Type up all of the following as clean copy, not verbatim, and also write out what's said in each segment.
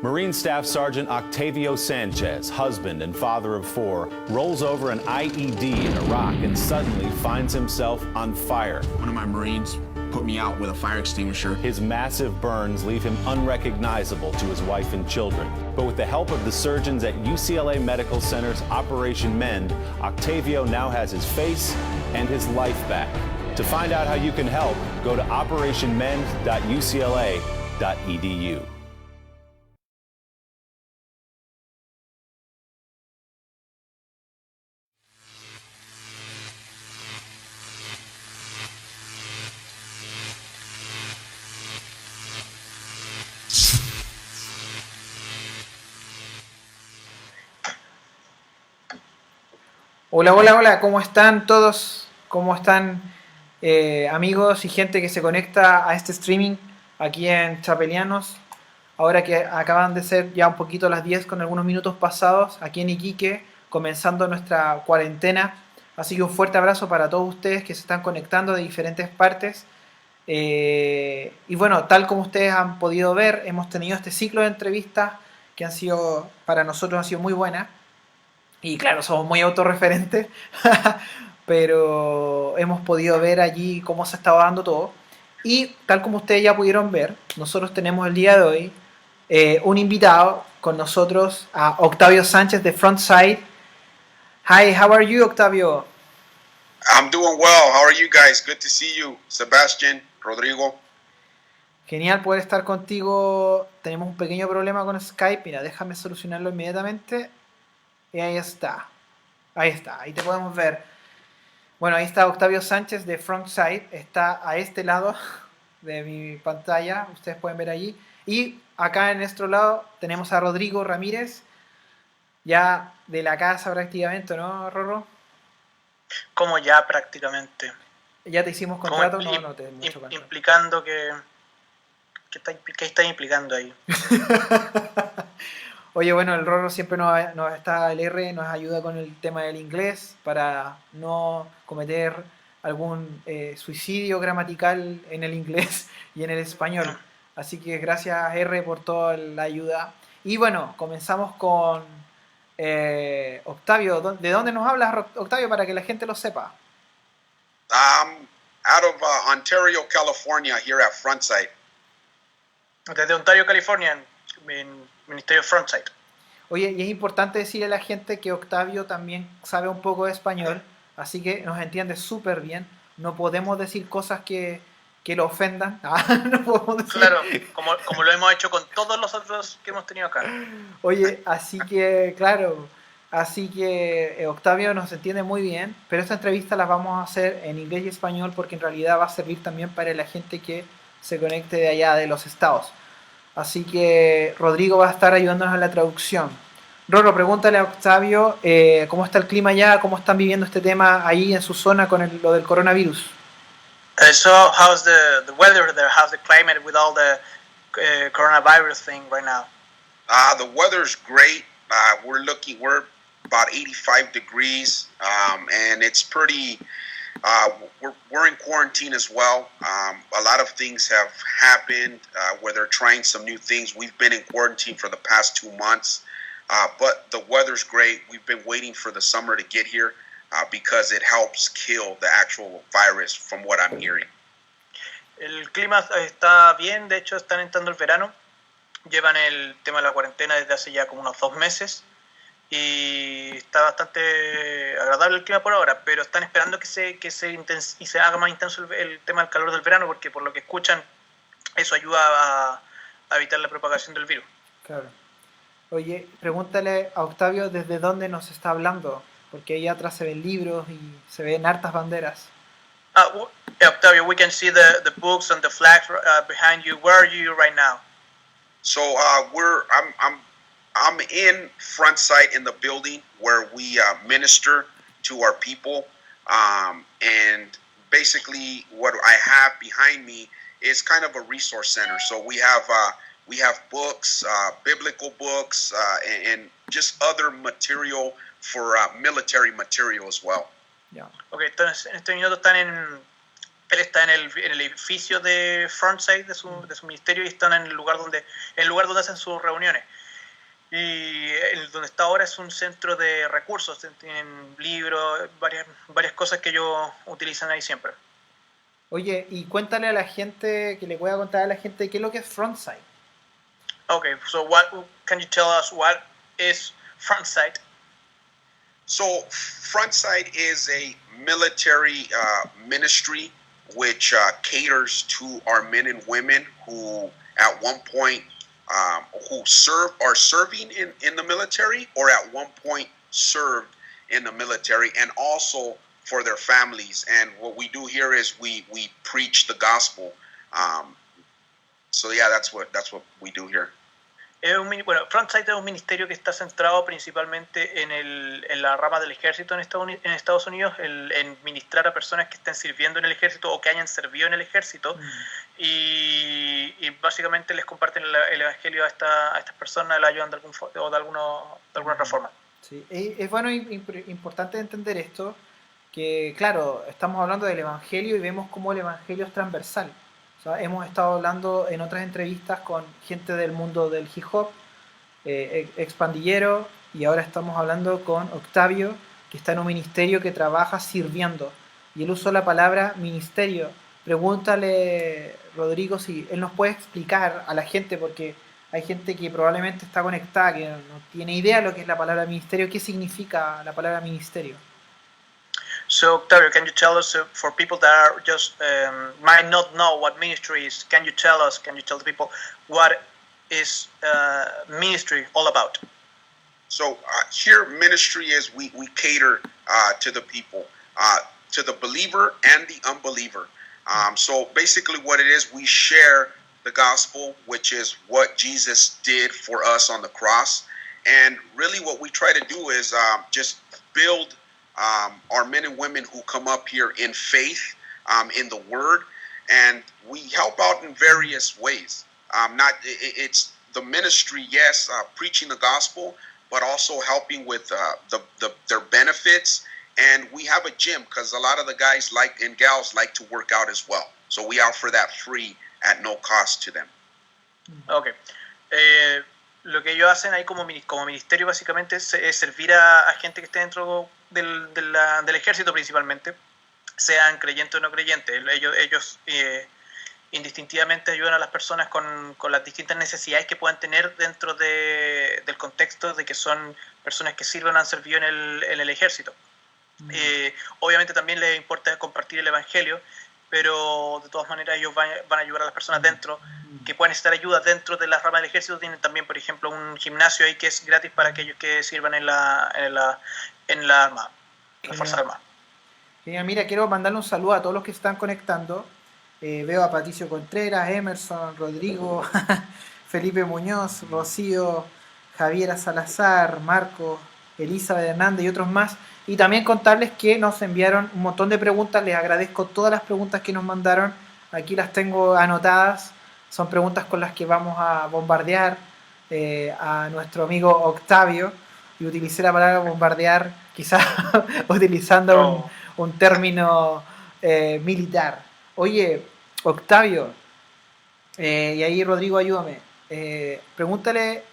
Marine Staff Sergeant Octavio Sanchez, husband and father of 4, rolls over an IED in Iraq and suddenly finds himself on fire. One of my Marines put me out with a fire extinguisher. His massive burns leave him unrecognizable to his wife and children. But with the help of the surgeons at UCLA Medical Center's Operation Mend, Octavio now has his face and his life back. To find out how you can help, go to operationmend.ucla.edu. Hola, hola, hola, ¿cómo están todos? ¿Cómo están amigos y gente que se conecta a este streaming aquí en Chapelianos? Ahora que acaban de ser ya un poquito las 10 con algunos minutos pasados aquí en Iquique, comenzando nuestra cuarentena. Así que un fuerte abrazo para todos ustedes que se están conectando de diferentes partes. Y bueno, tal como ustedes han podido ver, hemos tenido este ciclo de entrevistas que han sido, para nosotros, han sido muy buenas. Y claro, somos muy autorreferentes, pero hemos podido ver allí cómo se estaba dando todo. Y tal como ustedes ya pudieron ver, nosotros tenemos el día de hoy un invitado con nosotros, a Octavio Sánchez de Frontside. Hi, how are you, Octavio? I'm doing well. How are you guys? Good to see you, Sebastian, Rodrigo. Genial poder estar contigo. Tenemos un pequeño problema con Skype. Mira, déjame solucionarlo inmediatamente. Y ahí está. Ahí está. Ahí te podemos ver. Bueno, ahí está Octavio Sánchez de Frontside. Está a este lado de mi pantalla. Ustedes pueden ver allí. Y acá en nuestro lado tenemos a Rodrigo Ramírez. Ya de la casa prácticamente, ¿no, Rorro? Como ya prácticamente. ¿Ya te hicimos contrato? No te mucho contrato. Implicando ¿qué está implicando ahí? Oye, bueno, el Rorro siempre nos está, el R nos ayuda con el tema del inglés para no cometer algún suicidio gramatical en el inglés y en el español. Así que gracias, R, por toda la ayuda. Y bueno, comenzamos con Octavio. ¿De dónde nos hablas, Octavio, para que la gente lo sepa? Out of Ontario, California, here at Frontside. Desde Ontario, California, en Ministerio Frontside. Oye, y es importante decirle a la gente que Octavio también sabe un poco de español, así que nos entiende súper bien. No podemos decir cosas que lo ofendan. No podemos decir... Claro, como lo hemos hecho con todos los otros que hemos tenido acá. Oye, así que, claro, Octavio nos entiende muy bien, pero esta entrevista la vamos a hacer en inglés y español porque en realidad va a servir también para la gente que se conecte de allá de los estados. Así que Rodrigo va a estar ayudándonos a la traducción. Roro, pregúntale a Octavio cómo está el clima allá, cómo están viviendo este tema ahí en su zona con lo del coronavirus. So, how's the weather there? How's the climate with all the coronavirus thing right now? The weather's great. We're about 85 degrees, and it's pretty... we're in quarantine as well. A lot of things have happened where they're trying some new things. We've been in quarantine for the past 2 months, but the weather's great. We've been waiting for the summer to get here because it helps kill the actual virus from what I'm hearing. El clima está bien, de hecho están entrando el verano. Llevan el tema de la cuarentena desde hace ya como unos 2 meses. Y está bastante agradable el clima por ahora, pero están esperando que se haga más intenso el tema del calor del verano, porque por lo que escuchan, eso ayuda a evitar la propagación del virus. Claro. Oye, pregúntale a Octavio desde dónde nos está hablando, porque ahí atrás se ven libros y se ven hartas banderas. Octavio, we can see the books and the flags behind you. Where are you right now? So I'm in Frontside in the building where we minister to our people, and basically what I have behind me is kind of a resource center. So we have books, biblical books, and just other material for military material as well. Yeah. Okay, entonces en este minuto están Él está en el edificio de Frontside de su ministerio y están en el lugar donde hacen sus reuniones. Y donde está ahora es un centro de recursos, tienen libros, varias cosas que ellos utilizan ahí siempre. Oye, y cuéntale a la gente, que le pueda contar a la gente qué es lo que es Frontside. Okay, so can you tell us what is Frontside? So Frontside is a military ministry which caters to our men and women who at one point who are serving in the military or at one point served in the military, and also for their families. And what we do here is we preach the gospel. So yeah, that's what we do here. Frontside es un ministerio que está centrado principalmente en la rama del ejército en Estados Unidos, en ministrar a personas que estén sirviendo en el ejército o que hayan servido en el ejército, y básicamente les comparten el evangelio a estas personas, les ayudan de alguna otra forma. Sí, es bueno importante entender esto, que claro, estamos hablando del evangelio y vemos cómo el evangelio es transversal. O sea, hemos estado hablando en otras entrevistas con gente del mundo del hip hop, expandillero, y ahora estamos hablando con Octavio, que está en un ministerio que trabaja sirviendo. Y él usó la palabra ministerio. Pregúntale, Rodrigo, si él nos puede explicar a la gente, porque hay gente que probablemente está conectada, que no tiene idea de lo que es la palabra ministerio. ¿Qué significa la palabra ministerio? So, Octavio, can you tell us, for people that are just might not know what ministry is, can you tell the people what is ministry all about? So here, ministry is we cater to the people, to the believer and the unbeliever. So basically what it is, we share the gospel, which is what Jesus did for us on the cross. And really what we try to do is just build our men and women who come up here in faith, in the word, and we help out in various ways. It's the ministry, yes, preaching the gospel, but also helping with their benefits. And we have a gym because a lot of the guys and gals like to work out as well. So we offer that free at no cost to them. Okay. Lo que ellos hacen ahí como ministerio básicamente es servir a gente que esté dentro del ejército principalmente, sean creyentes o no creyentes. Ellos indistintivamente ayudan a las personas con las distintas necesidades que puedan tener dentro del contexto de que son personas que han servido en el ejército. Obviamente también les importa compartir el evangelio, pero de todas maneras ellos van a ayudar a las personas dentro que puedan necesitar ayuda dentro de la rama del ejército. Tienen también, por ejemplo, un gimnasio ahí que es gratis para aquellos que sirvan en la Armada, en la Fuerza Armada. Genial. Mira, quiero mandarle un saludo a todos los que se están conectando. Veo a Patricio Contreras, Emerson, Rodrigo, Felipe Muñoz, Rocío, Javiera Salazar, Marco, Elizabeth Hernández y otros más. Y también contarles que nos enviaron un montón de preguntas. Les agradezco todas las preguntas que nos mandaron. Aquí las tengo anotadas. Son preguntas con las que vamos a bombardear a nuestro amigo Octavio. Y utilicé la palabra bombardear, quizás utilizando un término militar. Oye, Octavio, y ahí Rodrigo, ayúdame. Pregúntale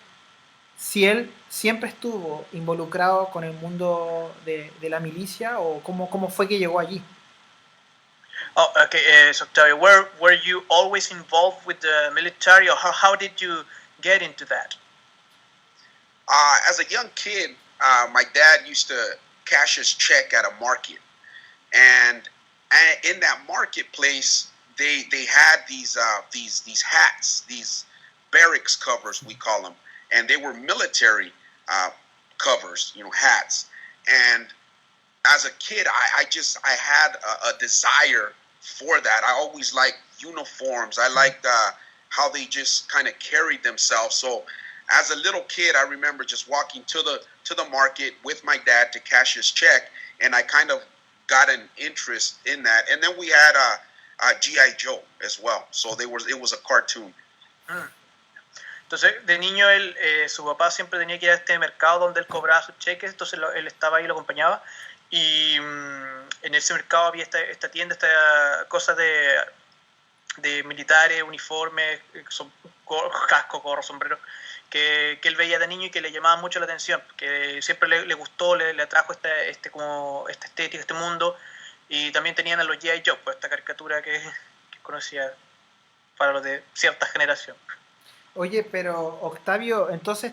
si él siempre estuvo involucrado con el mundo de la milicia o cómo fue que llegó allí. Oh, okay. So, Octavio, were you always involved with the military, or how did you get into that? As a young kid, my dad used to cash his check at a market, and in that marketplace, they had these hats, these barracks covers, we call them, and they were military covers, hats. And as a kid, I had a desire for that. I always liked uniforms. I liked how they just kind of carried themselves. So as a little kid, I remember just walking to the market with my dad to cash his check, and I kind of got an interest in that. And then we had a G.I. Joe as well. So it was a cartoon. Entonces, de niño, su papá siempre tenía que ir a este mercado donde él cobraba sus cheques, entonces él estaba ahí y lo acompañaba. Y en ese mercado había esta tienda, esta cosa de militares, uniformes, casco, gorro, sombrero, que él veía de niño y que le llamaba mucho la atención, que siempre le gustó, le atrajo esta estética, este mundo. Y también tenían a los G.I. Joe, pues esta caricatura que conocía para los de cierta generación. Oye, pero Octavio, entonces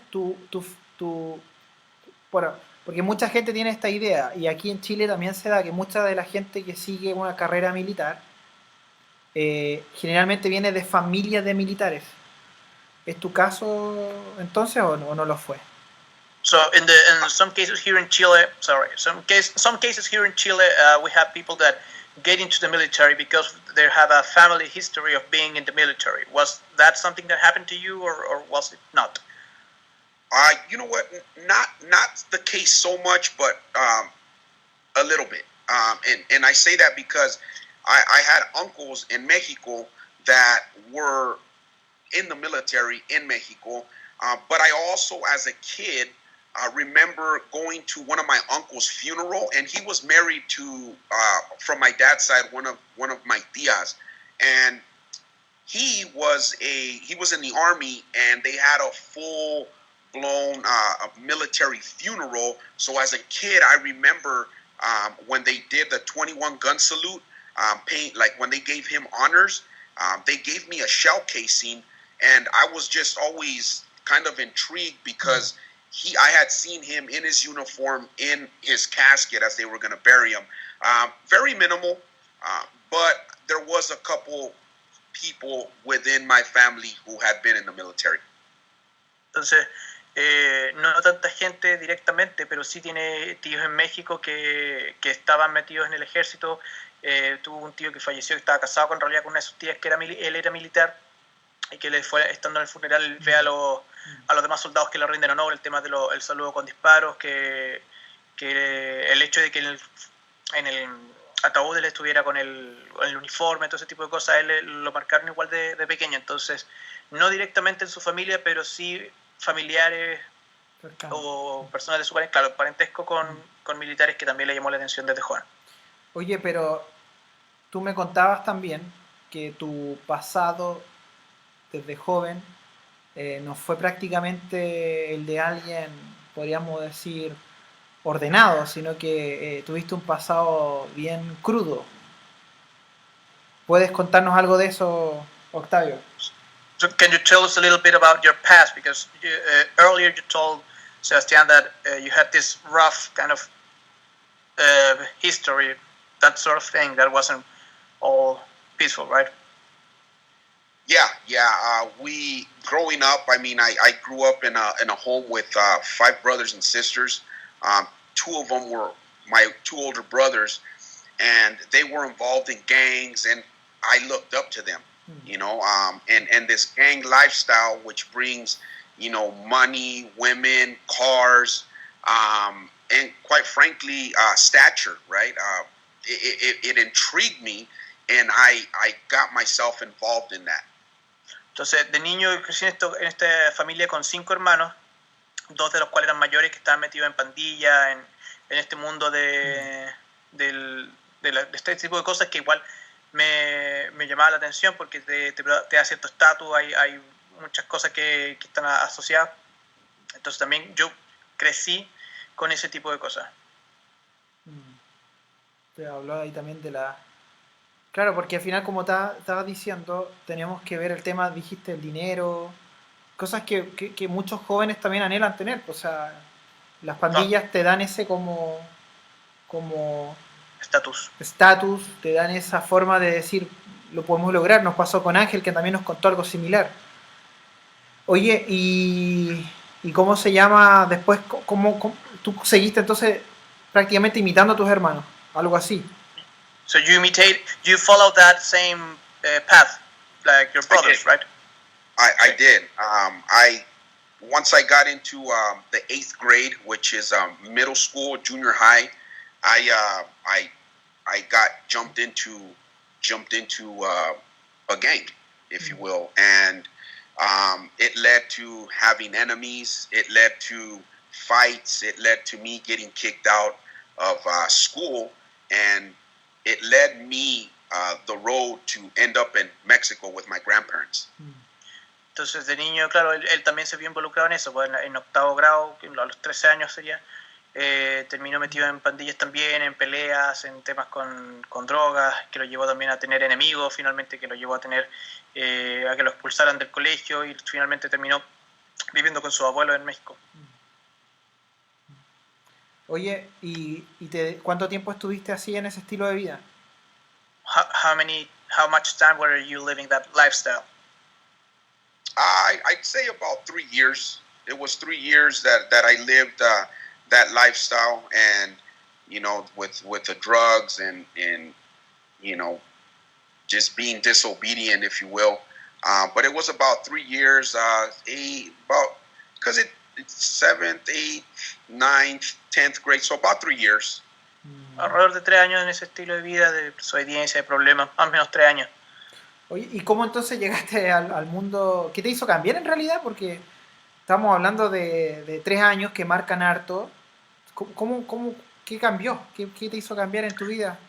bueno, porque mucha gente tiene esta idea, y aquí en Chile también se da que mucha de la gente que sigue una carrera militar generalmente viene de familias de militares. ¿Es tu caso entonces o no lo fue? So in some cases here in Chile, some cases here in Chile, we have people that get into the military because they have a family history of being in the military. Was that something that happened to you, or was it not? You know what? Not the case so much, but a little bit. And I say that because I had uncles in Mexico that were in the military in Mexico. But I also, as a kid, remember going to one of my uncle's funeral, and he was married to, from my dad's side, one of my tias, and he was in the army, and they had a full blown military funeral. So as a kid, I remember when they did the 21 gun salute, like when they gave him honors, they gave me a shell casing, and I was just always kind of intrigued because I had seen him in his uniform in his casket as they were going to bury him. Very minimal, but there was a couple people within my family who had been in the military. Entonces, no tanta gente directamente, pero sí tiene tíos en México que estaban metidos en el ejército. Tuvo un tío que falleció, que estaba casado con una de sus tías, que él era militar, y que le fue, estando en el funeral, ve a los demás soldados que le rinden honor, el tema del saludo con disparos, que el hecho de que en el ataúd él estuviera con el uniforme, todo ese tipo de cosas, él lo marcaron igual de pequeño. Entonces, no directamente en su familia, pero sí familiares o personas de su parentesco con militares, que también le llamó la atención desde joven. Oye, pero tú me contabas también que tu pasado desde joven no fue prácticamente el de alguien, podríamos decir, ordenado, sino que tuviste un pasado bien crudo. ¿Puedes contarnos algo de eso, Octavio? So can you tell us a little bit about your past? Because earlier you told Sebastian that you had this rough kind of history, that sort of thing, that wasn't all peaceful, right? Yeah. We growing up. I mean, I grew up in a home with 5 brothers and sisters. 2 of them were my 2 older brothers, and they were involved in gangs, and I looked up to them. You know, and this gang lifestyle, which brings, money, women, cars, and quite frankly, stature, right? It intrigued me, and I got myself involved in that. Entonces, de niño crecí en esta familia con 5 hermanos, 2 de los cuales eran mayores, que estaban metidos en pandilla, en este mundo de este tipo de cosas que igual me llamaba la atención, porque te da cierto estatus, hay muchas cosas que están asociadas. Entonces también yo crecí con ese tipo de cosas. Te habló ahí también de la... Claro, porque al final, como estabas diciendo, teníamos que ver el tema, dijiste, el dinero, cosas que muchos jóvenes también anhelan tener. O sea, las pandillas te dan ese como estatus, te dan esa forma de decir, lo podemos lograr. Nos pasó con Ángel, que también nos contó algo similar. Oye, ¿y cómo se llama después? ¿Cómo tú seguiste entonces prácticamente imitando a tus hermanos? Algo así. So you follow that same path like your brothers, right? I did. Once I got into the 8th grade, which is middle school, junior high, I got jumped into a gang, if you will, and it led to having enemies. It led to fights. It led to me getting kicked out of school, and it led me the road to end up in Mexico with my grandparents. Entonces, de niño, claro, él también se vio involucrado en eso, pues, en octavo grado, a los 13 años sería, terminó metido en pandillas también, en peleas, en temas con drogas, que lo llevó también a tener enemigos, finalmente que lo llevó a tener, a que lo expulsaran del colegio y finalmente terminó viviendo con sus abuelos en México. Oye, ¿cuánto tiempo estuviste así en ese estilo de vida? How much time were you living that lifestyle? I'd say about 3 years. It was 3 years that I lived that lifestyle, and with the drugs and just being disobedient, if you will. But it was about 3 years, because it's 7th, 8th, 9th, 10th grade, so about 3 years. Alrededor de 3 años en ese estilo de vida, de desobediencia, de problemas, más o menos 3 años. Oye, ¿y cómo entonces llegaste al mundo? ¿Qué te hizo cambiar en realidad? Porque estamos hablando de 3 años que marcan harto. ¿Qué cambió? ¿Qué te hizo cambiar en tu vida?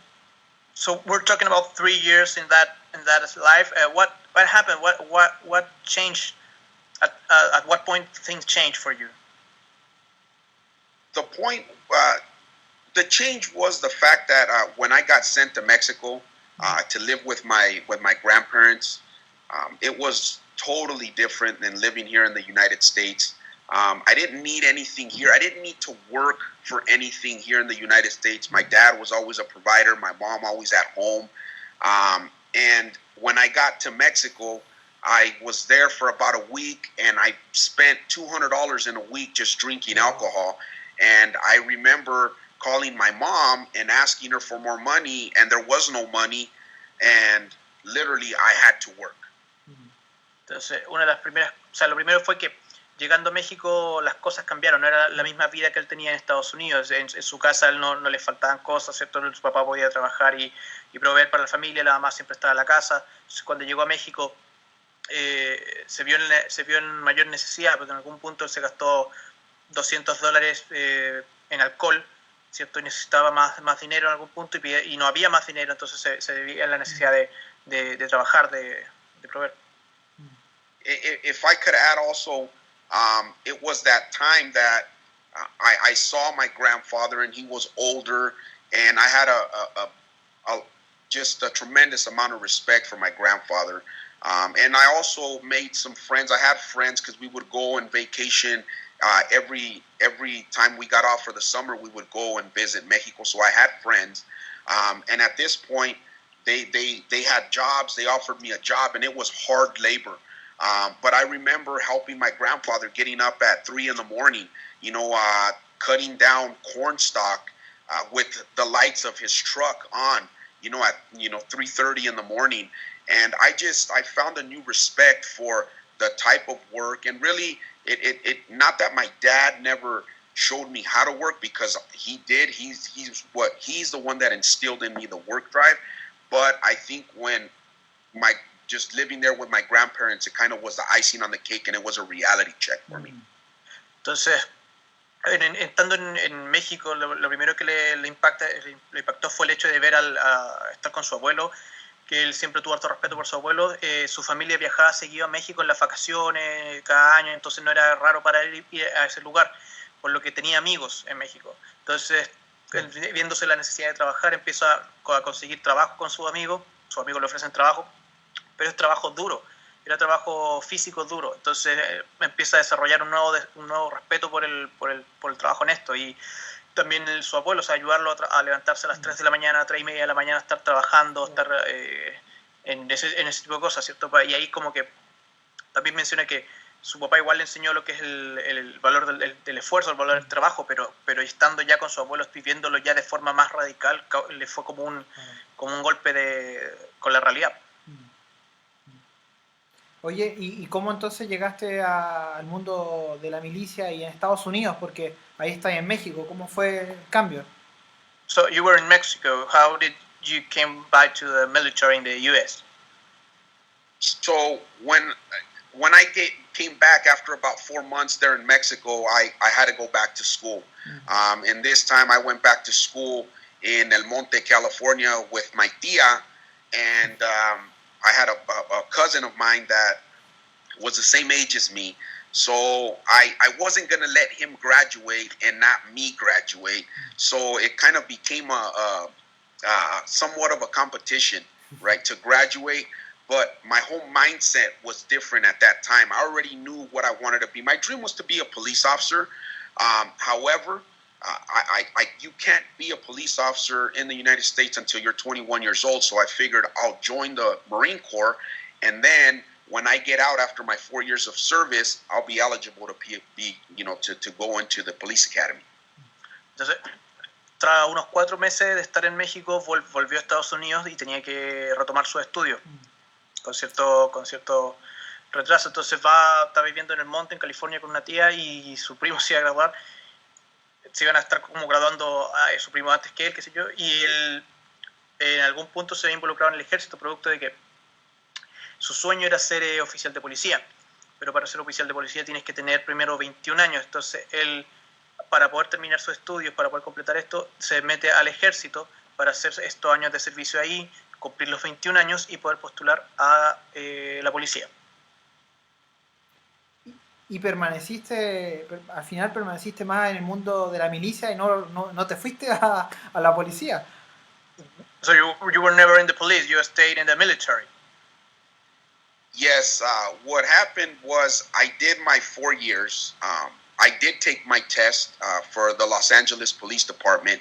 So we're talking about 3 years in that life. What happened? What changed? At what point things changed for you? The change was the fact that when I got sent to Mexico to live with my grandparents, it was totally different than living here in the United States. I didn't need anything here. I didn't need to work for anything here in the United States. My dad was always a provider. My mom always at home. And when I got to Mexico, I was there for about a week, and I spent $200 in a week just drinking alcohol. And I remember calling my mom and asking her for more money, and there was no money, and literally I had to work. Entonces, lo primero fue que llegando a México las cosas cambiaron, no era la misma vida que él tenía en Estados Unidos. En su casa él no le faltaban cosas, ¿cierto? Su papá podía trabajar y proveer para la familia, la mamá siempre estaba en la casa. Entonces, cuando llegó a México se vio en mayor necesidad, porque en algún punto él se gastó $200 en alcohol, ¿cierto? Y necesitaba más dinero en algún punto y no había más dinero, entonces se vivía en la necesidad de trabajar, de proveer. If I could add also, it was that time that I saw my grandfather, and he was older, and I had just a tremendous amount of respect for my grandfather. And I also made some friends. I had friends because we would go on vacation every time we got off for the summer. We would go and visit Mexico. So I had friends, and at this point, they had jobs. They offered me a job, and it was hard labor. But I remember helping my grandfather, getting up at 3 a.m, cutting down corn stalk with the lights of his truck on, at 3:30 in the morning. And I found a new respect for the type of work. And really, it not that my dad never showed me how to work, because he did. He's the one that instilled in me the work drive. But I think when just living there with my grandparents, it kind of was the icing on the cake, and it was a reality check for me. Entonces, estando en México, lo primero que le impactó fue el hecho de ver estar con su abuelo, que él siempre tuvo harto respeto por su abuelo. Su familia viajaba seguido a México en las vacaciones cada año, entonces no era raro para él ir a ese lugar, por lo que tenía amigos en México. Entonces, viéndose la necesidad de trabajar, empieza a conseguir trabajo con sus amigos le ofrecen trabajo, pero es trabajo duro, era trabajo físico duro. Entonces empieza a desarrollar un nuevo respeto por el trabajo honesto, y también su abuelo, o sea, ayudarlo a levantarse a las 3 de la mañana, 3:30 de la mañana, estar trabajando, estar en ese tipo de cosas, ¿cierto? Y ahí como que también menciona que su papá igual le enseñó lo que es el valor del esfuerzo, el valor del trabajo, pero estando ya con su abuelo, viviéndolo ya de forma más radical, le fue como un golpe con la realidad. Oye, ¿y cómo entonces llegaste al mundo de la milicia y en Estados Unidos? Porque ahí estás en México. ¿Cómo fue el cambio? So you were in Mexico. How did you came back to the military in the U.S.? So when I came back after about 4 months there in Mexico, I had to go back to school. And this time I went back to school in El Monte, California with my tia, and I had a cousin of mine that was the same age as me. So I wasn't going to let him graduate and not me graduate. So it kind of became a somewhat of a competition, right, to graduate. But my whole mindset was different at that time. I already knew what I wanted to be. My dream was to be a police officer. However, you can't be a police officer in the United States until you're 21 years old. So I figured I'll join the Marine Corps, and then when I get out after my 4 years of service, I'll be eligible to be to go into the police academy. Entonces, tras unos 4 meses de estar en México, volvió a Estados Unidos y tenía que retomar sus estudios con cierto retraso. Entonces está viviendo en el monte, en California, con una tía, y su primo se iba a graduar. Se iban a estar como graduando a su primo antes que él, qué sé yo, y él en algún punto se había involucrado en el ejército, producto de que su sueño era ser oficial de policía, pero para ser oficial de policía tienes que tener primero 21 años. Entonces él, para poder terminar sus estudios, para poder completar esto, se mete al ejército para hacer estos años de servicio ahí, cumplir los 21 años y poder postular a la policía. Y al final permaneciste más en el mundo de la milicia y no te fuiste a la policía. So you were never in the police, you stayed in the military. Yes, what happened was I did my 4 years. I did take my test for the Los Angeles Police Department,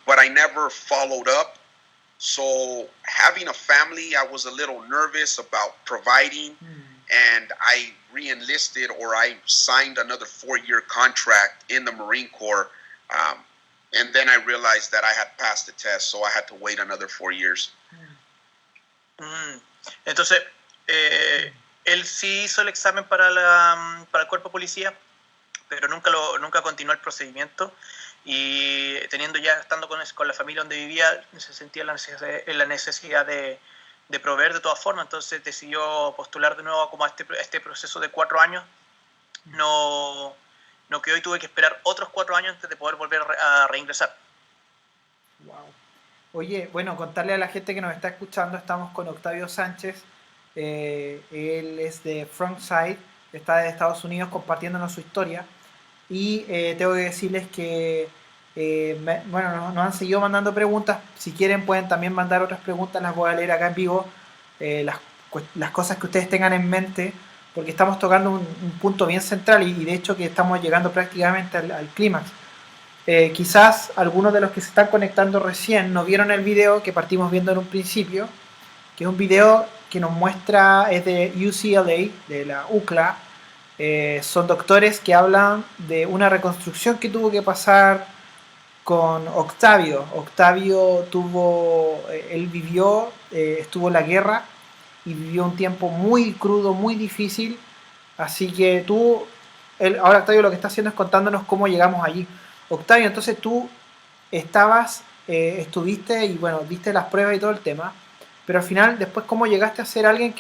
but I never followed up. So having a family, I was a little nervous about providing, and I re-enlisted, or I signed another 4-year contract in the Marine Corps, and then I realized that I had passed the test, so I had to wait another 4 years. Entonces, él sí hizo el examen para el cuerpo de policía, pero nunca continuó el procedimiento, y estando con la familia donde vivía, se sentía la necesidad de proveer de todas formas. Entonces decidió postular de nuevo como a este proceso de 4 años. No quedó y tuve que esperar otros 4 años antes de poder volver a reingresar. Wow. Oye, bueno, contarle a la gente que nos está escuchando, estamos con Octavio Sánchez. Él es de Frontside, está de Estados Unidos compartiéndonos su historia, y tengo que decirles que nos han seguido mandando preguntas. Si quieren pueden también mandar otras preguntas, las voy a leer acá en vivo, las cosas que ustedes tengan en mente, porque estamos tocando un punto bien central y de hecho que estamos llegando prácticamente al clímax. Quizás algunos de los que se están conectando recién no vieron el video que partimos viendo en un principio, que es un video que nos muestra, es de UCLA, de la UCLA. Son doctores que hablan de una reconstrucción que tuvo que pasar con Octavio. Octavio él vivió, estuvo en la guerra y vivió un tiempo muy crudo, muy difícil. Así que ahora Octavio lo que está haciendo es contándonos cómo llegamos allí. Octavio, entonces tú estuviste y bueno, viste las pruebas y todo el tema, pero al final después cómo llegaste a ser alguien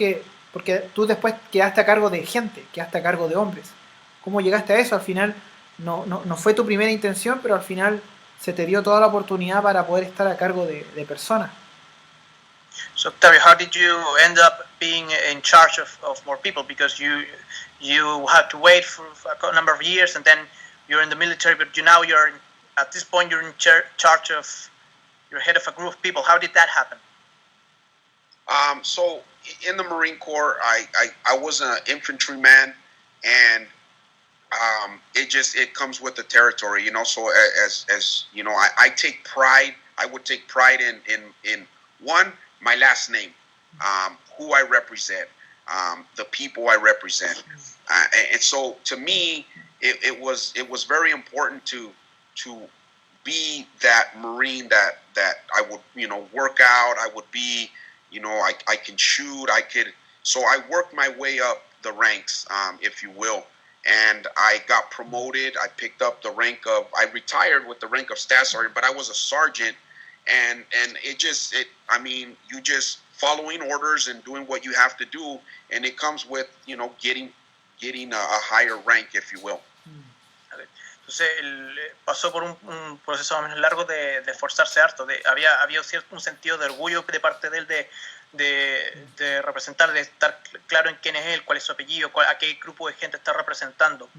porque tú después quedaste a cargo de gente, quedaste a cargo de hombres. ¿Cómo llegaste a eso? Al final no fue tu primera intención, pero al final se te dio toda la oportunidad para poder estar a cargo de personas. So Octavio, how did you end up being in charge of more people? Because you had to wait for a number of years, and then you're in the military, but at this point you're in charge of, you're head of a group of people. How did that happen? So in the Marine Corps, I was an infantryman, and it comes with the territory, you know. So as you know, I take pride. I would take pride in one, my last name, who I represent, the people I represent, and so to me, it was very important to be that Marine that I would, you know, work out. I would be, you know, I can shoot. So I worked my way up the ranks, if you will, and I got promoted. I picked up the rank of, I retired with the rank of staff sergeant, but I was a sergeant, and you just following orders and doing what you have to do, and it comes with, you know, getting a higher rank, if you will. Entonces él pasó por un proceso más o menos largo de esforzarse harto. Había un sentido de orgullo de parte de él de representar, de estar claro en quién es él, cuál es su apellido, a qué grupo de gente está representando.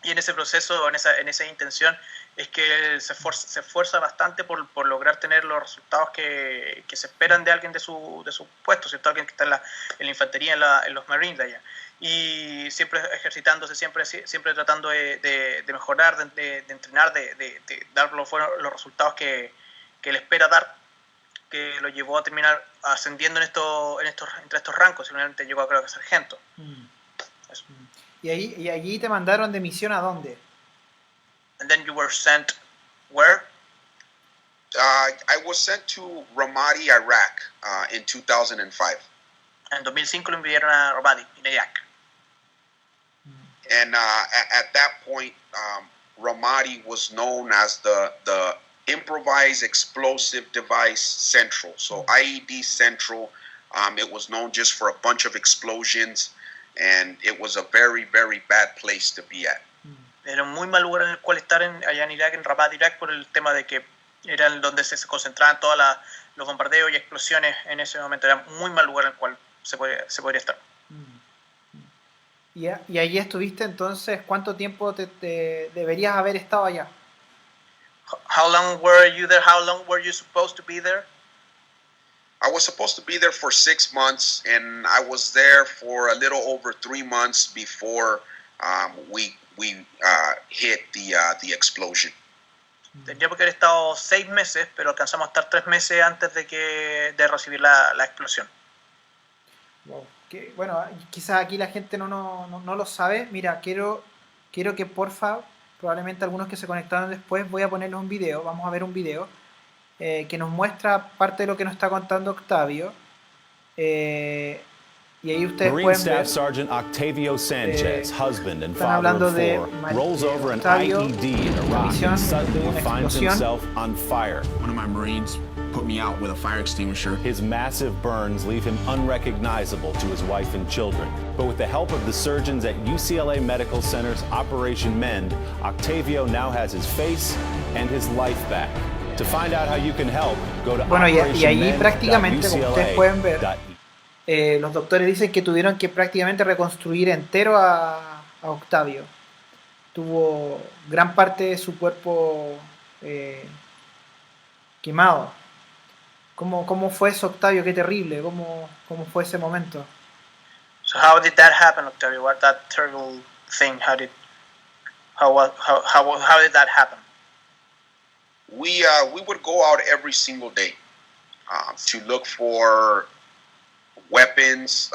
Y en ese proceso, en esa intención, es que él se esfuerza bastante por lograr tener los resultados que se esperan de alguien de su puesto, ¿cierto? Alguien que está en la infantería, en los Marines de allá. Y siempre ejercitándose, siempre tratando de mejorar, de entrenar, de dar los resultados que él espera dar, que lo llevó a terminar ascendiendo entre estos rangos, y finalmente llegó a, creo que, sargento. Eso. ¿Y allí te mandaron de misión a dónde? And then you were sent where? I was sent to Ramadi, Iraq, in 2005. En 2005 lo enviaron a Ramadi, en Irak. And at that point, Ramadi was known as the Improvised Explosive Device Central. So IED Central, it was known just for a bunch of explosions, and it was a very, very bad place to be at. Era un muy mal lugar en el cual estar allá en Irak, en Ramadi, Irak, por el tema de que era donde se concentraban todos los bombardeos y explosiones en ese momento. Era un muy mal lugar en el cual se podría estar. ¿Y allí estuviste entonces? ¿Cuánto tiempo te deberías haber estado allá? How long were you there? How long were you supposed to be there? I was supposed to be there for 6 months, and I was there for a little over 3 months before we hit the explosion. Tendríamos que haber estado 6 meses, pero alcanzamos a estar 3 meses antes de recibir la explosión. Wow. Bueno, quizás aquí la gente no lo sabe. Mira, quiero que porfa, probablemente algunos que se conectaron después, voy a ponerles un video, vamos a ver un video que nos muestra parte de lo que nos está contando Octavio. Y ahí ustedes Marine pueden Staff ver. Sergeant Octavio Sanchez, husband and Están father hablando of de 4, rolls over an Octavio, IED in Iraq misión, and suddenly una finds explosión. himself on fire. One of my Marines put me out with a fire extinguisher. His massive burns leave him unrecognizable to his wife and children. But with the help of the surgeons at UCLA Medical Center's Operation Mend, Octavio now has his face and his life back. To find out how you can help, go to Bueno, y allí prácticamente, como ustedes pueden ver, operationmend.ucla.edu. los doctores dicen que tuvieron que prácticamente reconstruir entero a Octavio. Tuvo gran parte de su cuerpo quemado. ¿Cómo fue eso, Octavio? Qué terrible. ¿Cómo fue ese momento? So how did that happen, Octavio? What that terrible thing? How did that happen? We would go out every single day to look for weapons,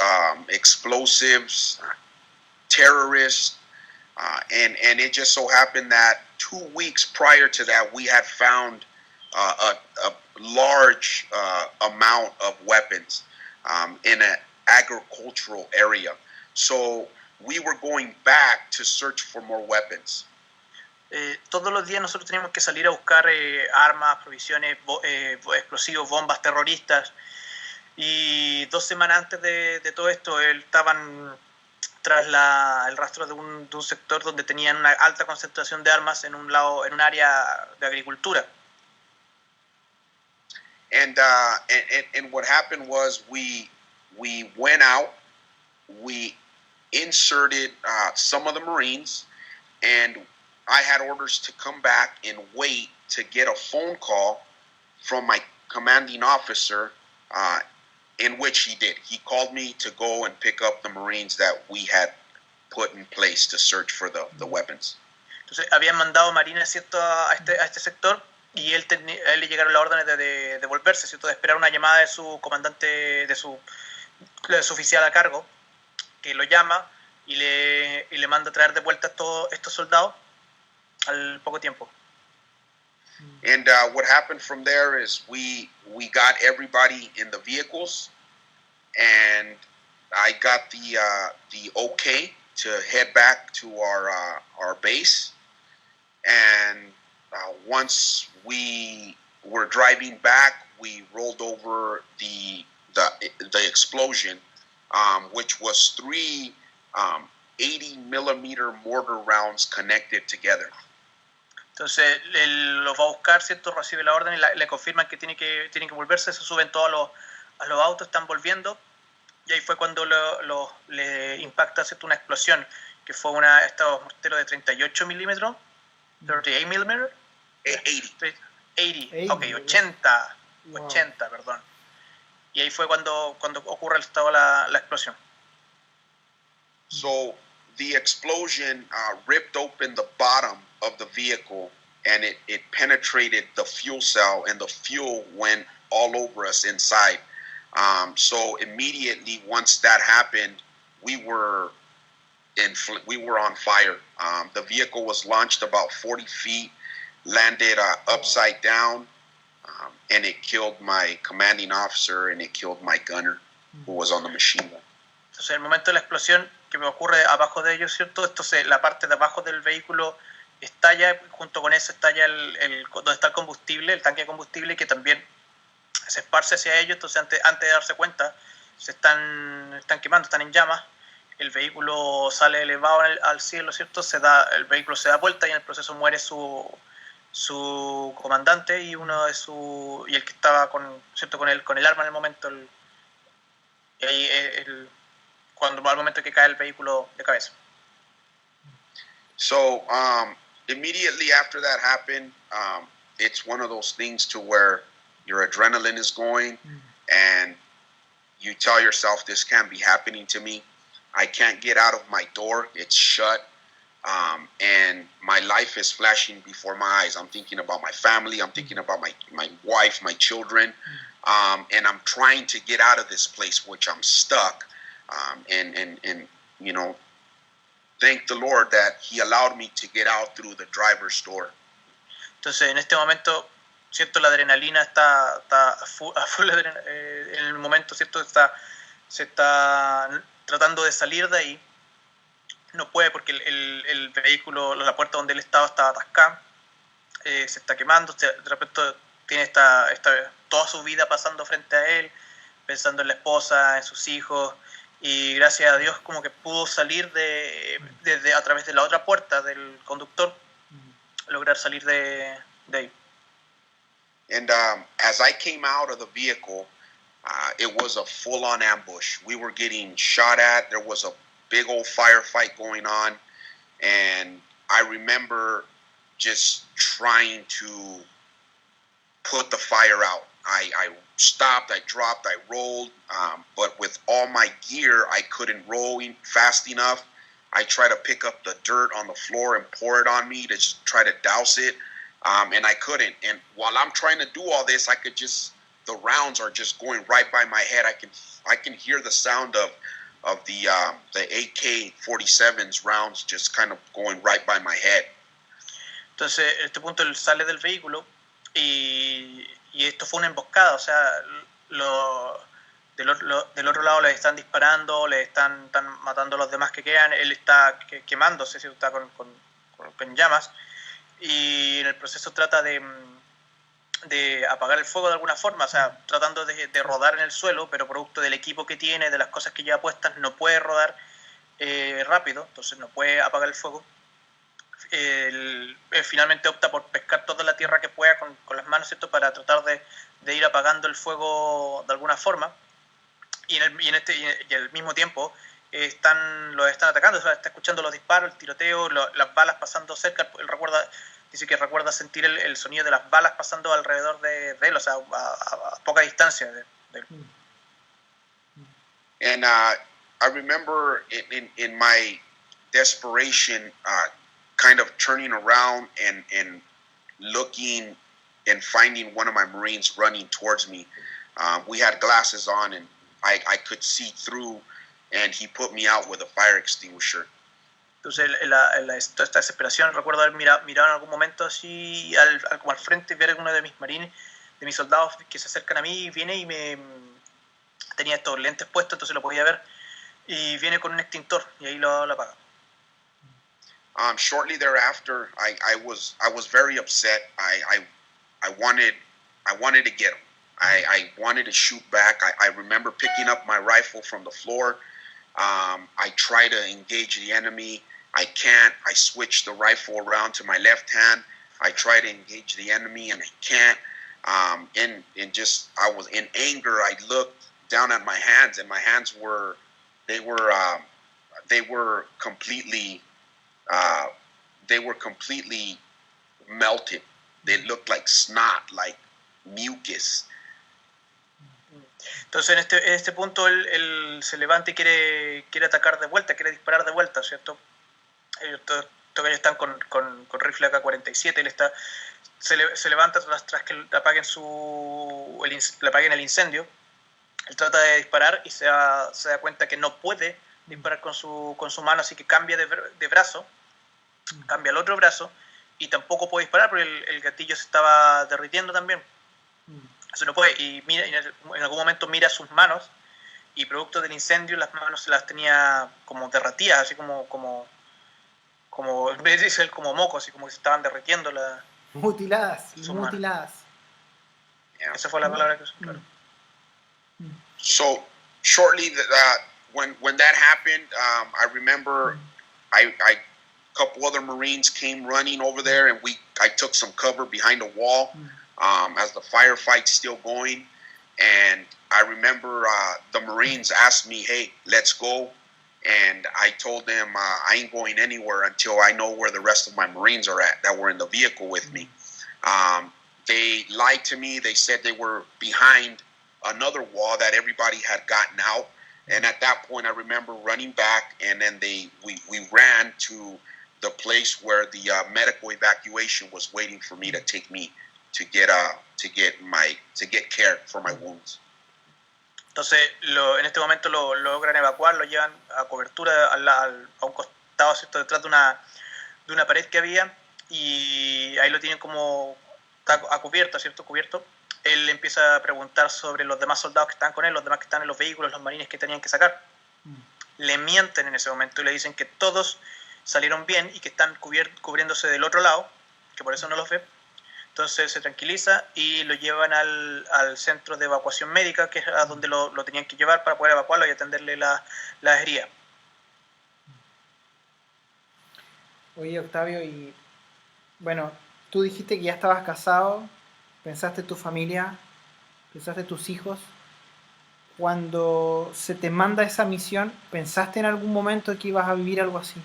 explosives, terrorists, and it just so happened that 2 weeks prior to that, we had found a large amount of weapons in an agricultural area. So we were going back to search for more weapons. Todos los días nosotros teníamos que salir a buscar armas, provisiones, explosivos, bombas, terroristas. Y 2 semanas antes de todo esto, estaban tras el rastro de un sector donde tenían una alta concentración de armas en un área de agricultura. And what happened was we went out, we inserted some of the Marines, and I had orders to come back and wait to get a phone call from my commanding officer, in which he did. He called me to go and pick up the Marines that we had put in place to search for the weapons. Entonces habían mandado marines, ¿cierto?, a este sector, y a él le llegaron las órdenes de devolverse, ¿cierto?, de esperar una llamada de su comandante, de su oficial a cargo, que lo llama y le manda a traer de vuelta estos soldados al poco tiempo. And what happened from there is we got everybody in the vehicles, and I got the okay to head back to our base. And once we were driving back, we rolled over the explosion, which was 3 80 millimeter mortar rounds connected together. Entonces él los va a buscar, ¿cierto? Recibe la orden y le confirman que tiene que volverse, se suben todos a los autos, están volviendo, y ahí fue cuando le impacta, ¿cierto? Una explosión, que fue estos morteros de 38 milímetros, 38 milímetros, 80, ok, 80, Wow. 80, perdón. Y ahí fue cuando ocurre la explosión. So the explosion ripped open the bottom of the vehicle, and it penetrated the fuel cell, and the fuel went all over us inside. So immediately once that happened, we were on fire. The vehicle was launched about 40 feet, landed upside down, and it killed my commanding officer, and it killed my gunner, who was on the machine gun. Entonces, en el momento de la explosión, que me ocurre abajo de ellos, ¿cierto? Entonces, la parte de abajo del vehículo estalla, junto con eso estalla donde está el combustible, el tanque de combustible, que también se esparce hacia ellos. Entonces, antes de darse cuenta, se están quemando, están en llamas. El vehículo sale elevado al cielo, ¿cierto? El vehículo se da vuelta y en el proceso muere su comandante y y el que estaba ¿cierto? con el arma en el momento. Y ahí cuando al momento que cae el vehículo de cabeza. So immediately after that happened, it's one of those things to where your adrenaline is going, and you tell yourself, this can't be happening to me. I can't get out of my door. It's shut. And my life is flashing before my eyes. I'm thinking about my family. I'm thinking about my wife, my children. And I'm trying to get out of this place, which I'm stuck. And you know, thank the Lord that He allowed me to get out through the driver's door. Entonces, en este momento, ¿cierto? La adrenalina está a full en el momento, ¿cierto? Se está tratando de salir de ahí. No puede porque el vehículo, la puerta donde él estaba atascada, se está quemando. De repente tiene toda su vida pasando frente a él, pensando en la esposa, en sus hijos, y gracias a Dios como que pudo salir a través de la otra puerta del conductor, lograr salir de ahí. And as I came out of the vehicle, it was a full-on ambush. We were getting shot at. There was a big old firefight going on, and I remember just trying to put the fire out. I stopped, I dropped, I rolled, but with all my gear, I couldn't roll fast enough. I tried to pick up the dirt on the floor and pour it on me to just try to douse it, and I couldn't. And while I'm trying to do all this, the rounds are just going right by my head. I can hear the sound of the AK-47's rounds just kind of going right by my head. Entonces, en este punto él sale del vehículo y esto fue una emboscada, o sea, del otro lado le están disparando, le están matando a los demás que quedan, él está quemándose, está con llamas, y en el proceso trata de apagar el fuego de alguna forma, o sea, tratando de rodar en el suelo, pero producto del equipo que tiene, de las cosas que lleva puestas, no puede rodar rápido, entonces no puede apagar el fuego. Él finalmente opta por pescar toda la tierra que pueda con las manos, ¿cierto? Para tratar de ir apagando el fuego de alguna forma, y al mismo tiempo los están atacando, o sea, está escuchando los disparos, el tiroteo, las balas pasando cerca. Él dice que recuerda sentir el sonido de las balas pasando alrededor de él, o sea, a poca distancia de él. And I remember in my desperation, kind of turning around and looking and finding one of my Marines running towards me. We had glasses on, and I could see through, and he put me out with a fire extinguisher. Entonces, esta desesperación, recuerdo haber mirado en algún momento así como al frente y ver a uno de mis marines, de mis soldados que se acercan a mí, y viene y tenía estos lentes puestos, entonces lo podía ver, y viene con un extintor y ahí lo apaga. Shortly thereafter, I was very upset. I wanted to get him. I wanted to shoot back. I remember picking up my rifle from the floor. I try to engage the enemy. I can't. I switch the rifle around to my left hand. I try to engage the enemy and I can't. I was in anger. I looked down at my hands, and my hands were completely melted. They looked like snot, like mucus. Entonces en este punto él se levanta y quiere atacar de vuelta, quiere disparar de vuelta, ¿cierto? Estos gallos están con rifle AK-47, él se levanta tras que le apaguen el incendio. Él trata de disparar y se da cuenta que no puede disparar con su mano, así que cambia de brazo, cambia al otro brazo y tampoco puede disparar porque el gatillo se estaba derritiendo también. Eso no puede, y en algún momento mira sus manos y producto del incendio las manos se las tenía como derretidas, así como en vez de ser como mocos, así como que se estaban derritiendo Mutiladas. Yeah. Esa fue la palabra que usó, claro. So shortly, when that happened, I remember a couple other Marines came running over there, and I took some cover behind a wall as the firefight's still going. And I remember the Marines asked me, "Hey, let's go." And I told them I ain't going anywhere until I know where the rest of my Marines are at that were in the vehicle with me. They lied to me. They said they were behind another wall that everybody had gotten out. And at that point, I remember running back, and then we ran to the place where the medical evacuation was waiting for me to take me to get care for my wounds. Entonces, en este momento lo logran evacuar, lo llevan a cobertura a un costado, ¿cierto? Detrás de una pared que había, y ahí lo tienen como a cubierto, ¿cierto? Cubierto. Él empieza a preguntar sobre los demás soldados que están con él, los demás que están en los vehículos, los marines que tenían que sacar. Le mienten en ese momento y le dicen que todos salieron bien y que están cubriéndose del otro lado, que por eso no los ve. Entonces se tranquiliza y lo llevan al centro de evacuación médica, que es a donde lo tenían que llevar para poder evacuarlo y atenderle las heridas. Oye, Octavio, y bueno, tú dijiste que ya estabas casado, pensaste en tu familia, pensaste en tus hijos. Cuando se te manda esa misión, ¿pensaste en algún momento que ibas a vivir algo así?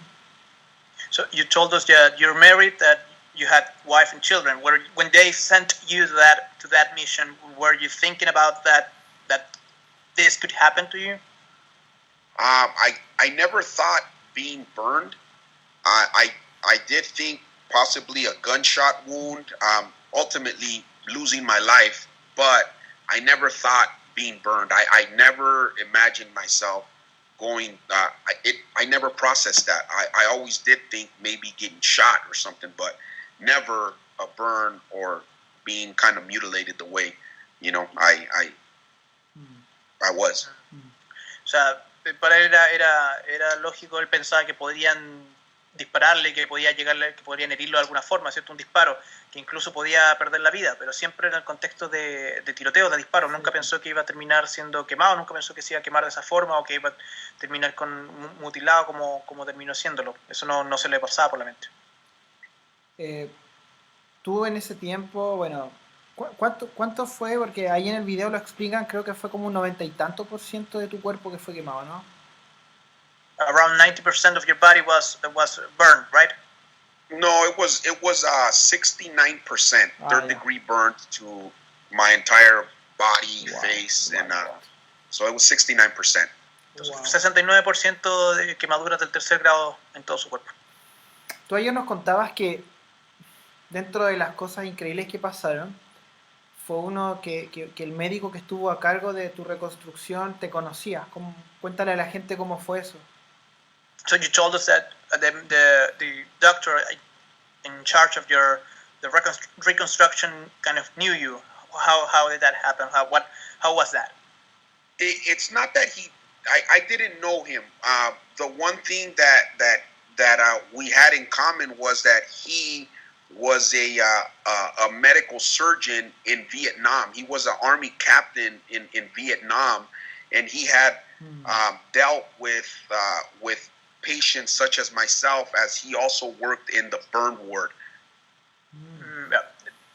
So you told us that you're married, that you had wife and children. When they sent you to that mission, were you thinking about that this could happen to you? I never thought being burned. I did think possibly a gunshot wound, ultimately losing my life, but I never thought being burned. I never imagined myself going, I never processed that. I always did think maybe getting shot or something, but never a burn or being kind of mutilated the way, I was. O sea, para él era lógico, él pensaba que podían dispararle, que podrían herirlo de alguna forma, ¿cierto? Un disparo, que incluso podía perder la vida, pero siempre en el contexto de tiroteo, de disparo. Nunca pensó que iba a terminar siendo quemado, nunca pensó que se iba a quemar de esa forma o que iba a terminar mutilado como terminó siéndolo. Eso no se le pasaba por la mente. Tú en ese tiempo, bueno, ¿cuánto fue? Porque ahí en el video lo explican, creo que fue como un 90 y tanto % de tu cuerpo que fue quemado, ¿no? Around 90% of your body was burned, right? No, it was 69% third degree burnt to my entire body, face, and so it was 69%. Entonces, 69% de quemaduras del tercer grado en todo su cuerpo. Tú ayer nos contabas que dentro de las cosas increíbles que pasaron, fue uno que el médico que estuvo a cargo de tu reconstrucción te conocía. Cuéntale a la gente cómo fue eso. So you told us that the doctor in charge of the reconstruction kind of knew you. How did that happen? How was that? It's not that I didn't know him. The one thing that we had in common was that he was a medical surgeon in Vietnam. He was an army captain in Vietnam, and he had dealt with patients such as myself, as he also worked in the burn ward.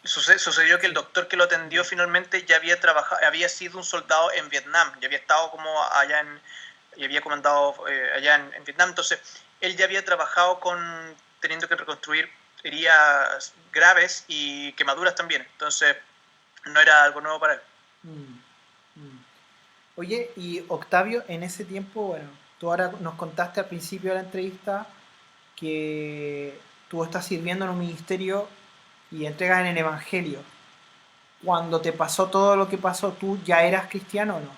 Sucedió que el doctor que lo atendió finalmente ya había sido un soldado en Vietnam, ya había estado como allá y había comandado allá en Vietnam, entonces él ya había trabajado teniendo que reconstruir heridas graves y quemaduras también, entonces no era algo nuevo para él. Oye, y Octavio, en ese tiempo, bueno, tú ahora nos contaste al principio de la entrevista que tú estás sirviendo en un ministerio y entregas en el Evangelio. Cuando te pasó todo lo que pasó, ¿tú ya eras cristiano o no?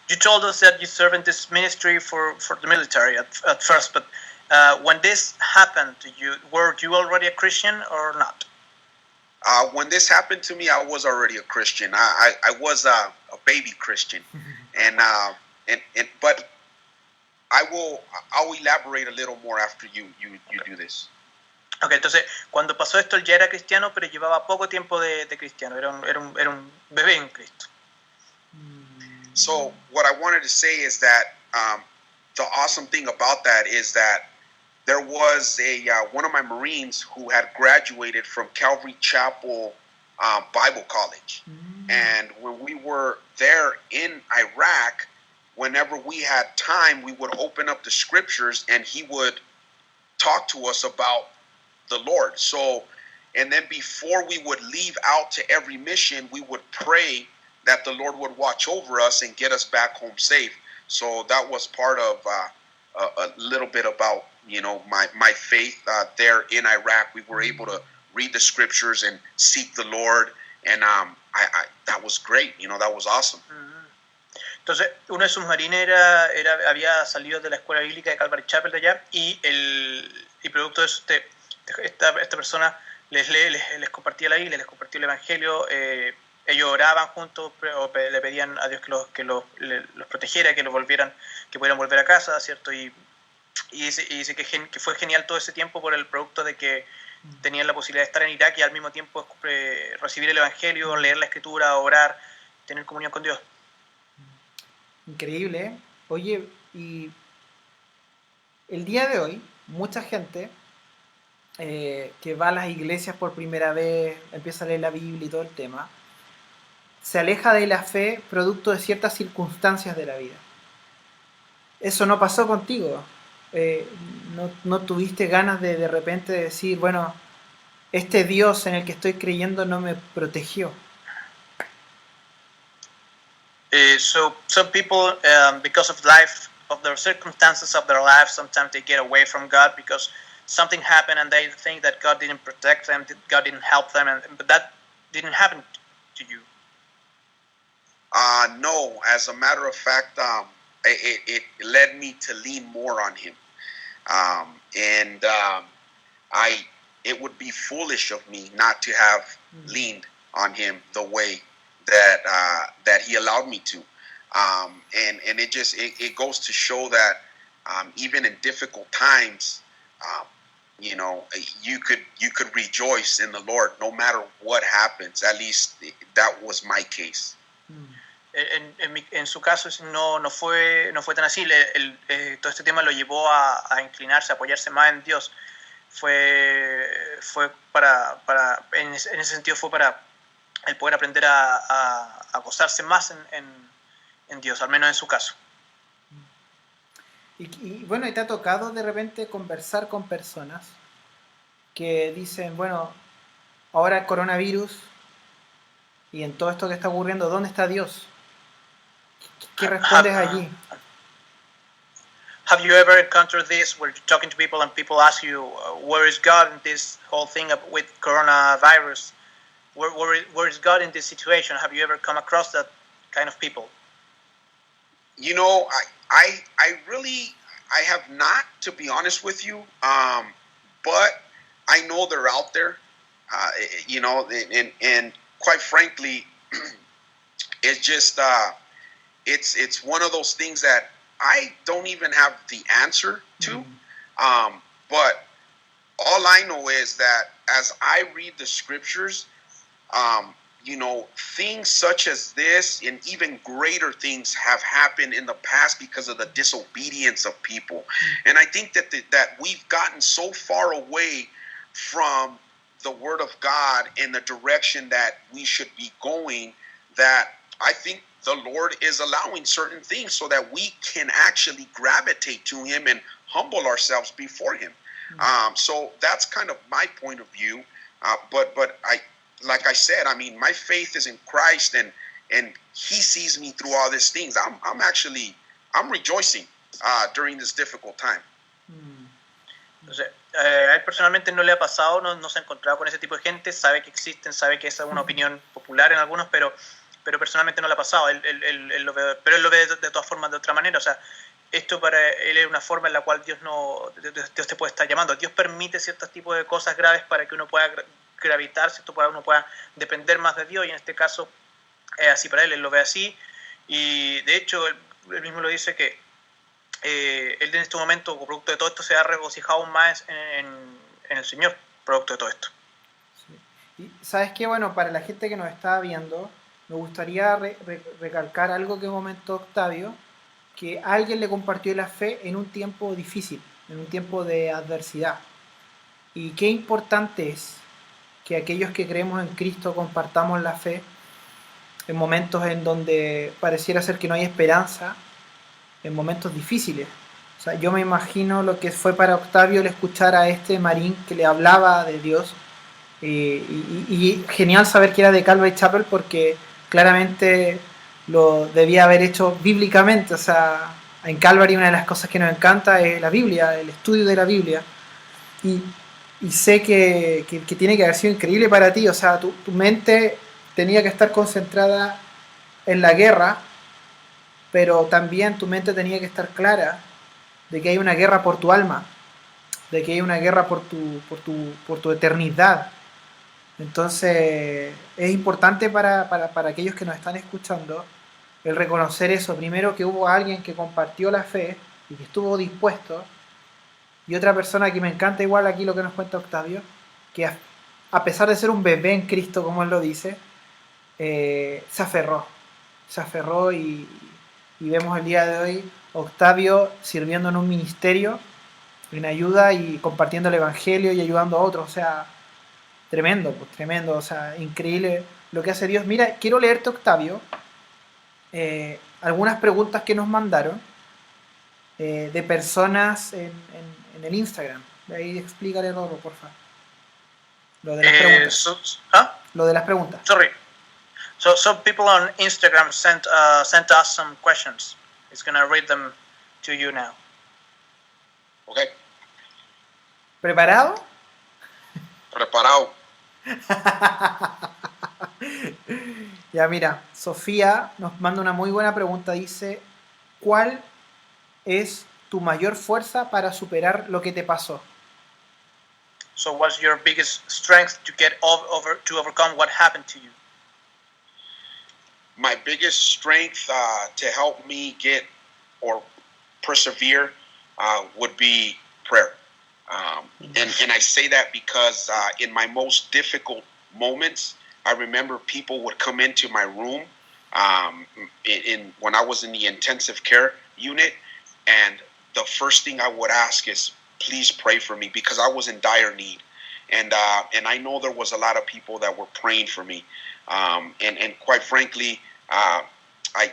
You told us that you serve in this ministry for the military at first, but when this happened to you, were you already a Christian or not? When this happened to me, I was already a Christian. I was a baby Christian, but I'll elaborate a little more after you do this. Okay, entonces cuando pasó esto él ya era cristiano, pero llevaba poco tiempo de cristiano. Era un bebé en Cristo. So what I wanted to say is that the awesome thing about that is that there was one of my Marines who had graduated from Calvary Chapel Bible College. And when we were there in Iraq, whenever we had time, we would open up the scriptures and he would talk to us about the Lord. So, and then before we would leave out to every mission, we would pray that the Lord would watch over us and get us back home safe. So that was part of a little bit about, you know, my faith there in Iraq. We were able to read the scriptures and seek the Lord, and I that was great. You know, that was awesome. Entonces, uno de sus marines había salido de la escuela bíblica de Calvary Chapel de allá y producto de eso esta persona les compartía la Biblia, les compartía el Evangelio. Ellos oraban juntos, le pedían a Dios que los protegiera, que pudieran volver a casa, ¿cierto? Y dice que fue genial todo ese tiempo por el producto de que tenían la posibilidad de estar en Irak y al mismo tiempo recibir el Evangelio, leer la Escritura, orar, tener comunión con Dios. Increíble, ¿eh? Oye, y el día de hoy, mucha gente que va a las iglesias por primera vez, empieza a leer la Biblia y todo el tema, se aleja de la fe producto de ciertas circunstancias de la vida. Eso no pasó contigo. No tuviste ganas de repente decir, bueno, este Dios en el que estoy creyendo no me protegió. So some people, because of their circumstances of their life, sometimes they get away from God because something happened and they think that God didn't protect them, God didn't help them, but that didn't happen to you. No, as a matter of fact, it led me to lean more on Him, it would be foolish of me not to have leaned on Him the way that He allowed me to, and it goes to show that even in difficult times, you know, you could rejoice in the Lord no matter what happens. At least that was my case. En su caso no fue tan así. Todo este tema lo llevó a inclinarse, a apoyarse más en Dios. En ese sentido fue para el poder aprender a gozarse más en Dios, al menos en su caso. Y bueno, ¿te ha tocado de repente conversar con personas que dicen, bueno, ahora el coronavirus y en todo esto que está ocurriendo, ¿dónde está Dios? ¿Qué respondes allí? Have you ever encountered this where you're talking to people and people ask you, where is God in this whole thing with coronavirus? Where is God in this situation? Have you ever come across that kind of people? You know, I have not, to be honest with you, but I know they're out there, you know, and quite frankly, it's just, it's one of those things that I don't even have the answer to, but all I know is that as I read the scriptures, you know, things such as this and even greater things have happened in the past because of the disobedience of people. And I think that we've gotten so far away from the Word of God in the direction that we should be going, that I think the Lord is allowing certain things so that we can actually gravitate to Him and humble ourselves before Him. So that's kind of my point of view. But I, like I said, I mean, my faith is in Christ, and He sees me through all these things. I'm rejoicing during this difficult time. Entonces, a él personalmente no le ha pasado, no se ha encontrado con ese tipo de gente, sabe que existen, sabe que esa es una opinión popular en algunos, pero personalmente no le ha pasado. Él lo ve, pero él lo ve de todas formas de otra manera. O sea, esto para él es una forma en la cual Dios te puede estar llamando. Dios permite ciertos tipos de cosas graves para que uno pueda gravitar, uno pueda depender más de Dios, y en este caso es así para él lo ve así, y de hecho él mismo lo dice que él en este momento, producto de todo esto, se ha regocijado aún más en el Señor, producto de todo esto. Sí. Y sabes qué, bueno, para la gente que nos está viendo, me gustaría recalcar algo que comentó Octavio, que alguien le compartió la fe en un tiempo difícil, en un tiempo de adversidad. Y qué importante es que aquellos que creemos en Cristo compartamos la fe en momentos en donde pareciera ser que no hay esperanza, en momentos difíciles. O sea, yo me imagino lo que fue para Octavio el escuchar a este marín que le hablaba de Dios, y genial saber que era de Calvary Chapel, porque claramente lo debía haber hecho bíblicamente. O sea, en Calvary una de las cosas que nos encanta es la Biblia, el estudio de la Biblia, y sé que tiene que haber sido increíble para ti. O sea, tu mente tenía que estar concentrada en la guerra, pero también tu mente tenía que estar clara de que hay una guerra por tu alma, de que hay una guerra por tu eternidad. Entonces es importante para aquellos que nos están escuchando el reconocer eso. Primero, que hubo alguien que compartió la fe y que estuvo dispuesto, y otra persona que me encanta igual aquí lo que nos cuenta Octavio, que a pesar de ser un bebé en Cristo, como él lo dice, se aferró, y vemos el día de hoy Octavio sirviendo en un ministerio en ayuda y compartiendo el evangelio y ayudando a otros. O sea, tremendo, pues, tremendo, o sea, increíble lo que hace Dios. Mira, quiero leerte, Octavio, algunas preguntas que nos mandaron de personas en el Instagram. De ahí explícale, Rorro, por favor. Lo de las preguntas. Lo de las preguntas. Sorry. So some people on Instagram sent us some questions. He's gonna read them to you now. Okay. ¿Preparado? Preparado. Ya, mira, Sofía nos manda una muy buena pregunta. Dice, ¿cuál es tu mayor fuerza para superar lo que te pasó? So what's your biggest strength to get to overcome what happened to you? My biggest strength to help me get or persevere would be prayer. And I say that because in my most difficult moments, I remember people would come into my room when I was in the intensive care unit, and the first thing I would ask is, please pray for me, because I was in dire need. And I know there was a lot of people that were praying for me. And quite frankly,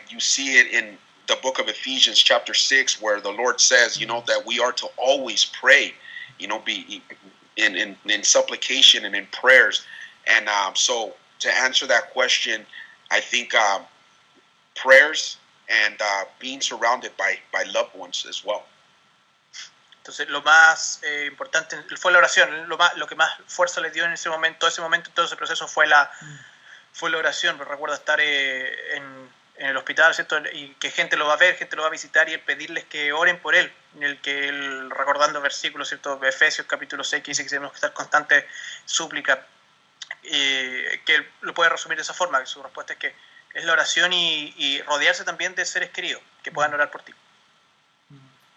you see it in the book of Ephesians chapter 6, where the Lord says, that we are to always pray, be in supplication and in prayers. And so to answer that question, I think prayers and being surrounded by loved ones as well. Entonces, lo más importante fue la oración. Lo que más fuerza le dio en ese momento, todo ese proceso fue la oración. Recuerdo estar en el hospital, ¿cierto? Y que gente lo va a ver, gente lo va a visitar, y el pedirles que oren por él, en el que él, recordando versículos, ¿cierto? De Efesios capítulo 6, que dice que tenemos que estar constante súplica, que él lo puede resumir de esa forma, que su respuesta es que es la oración y rodearse también de seres queridos que puedan orar por ti.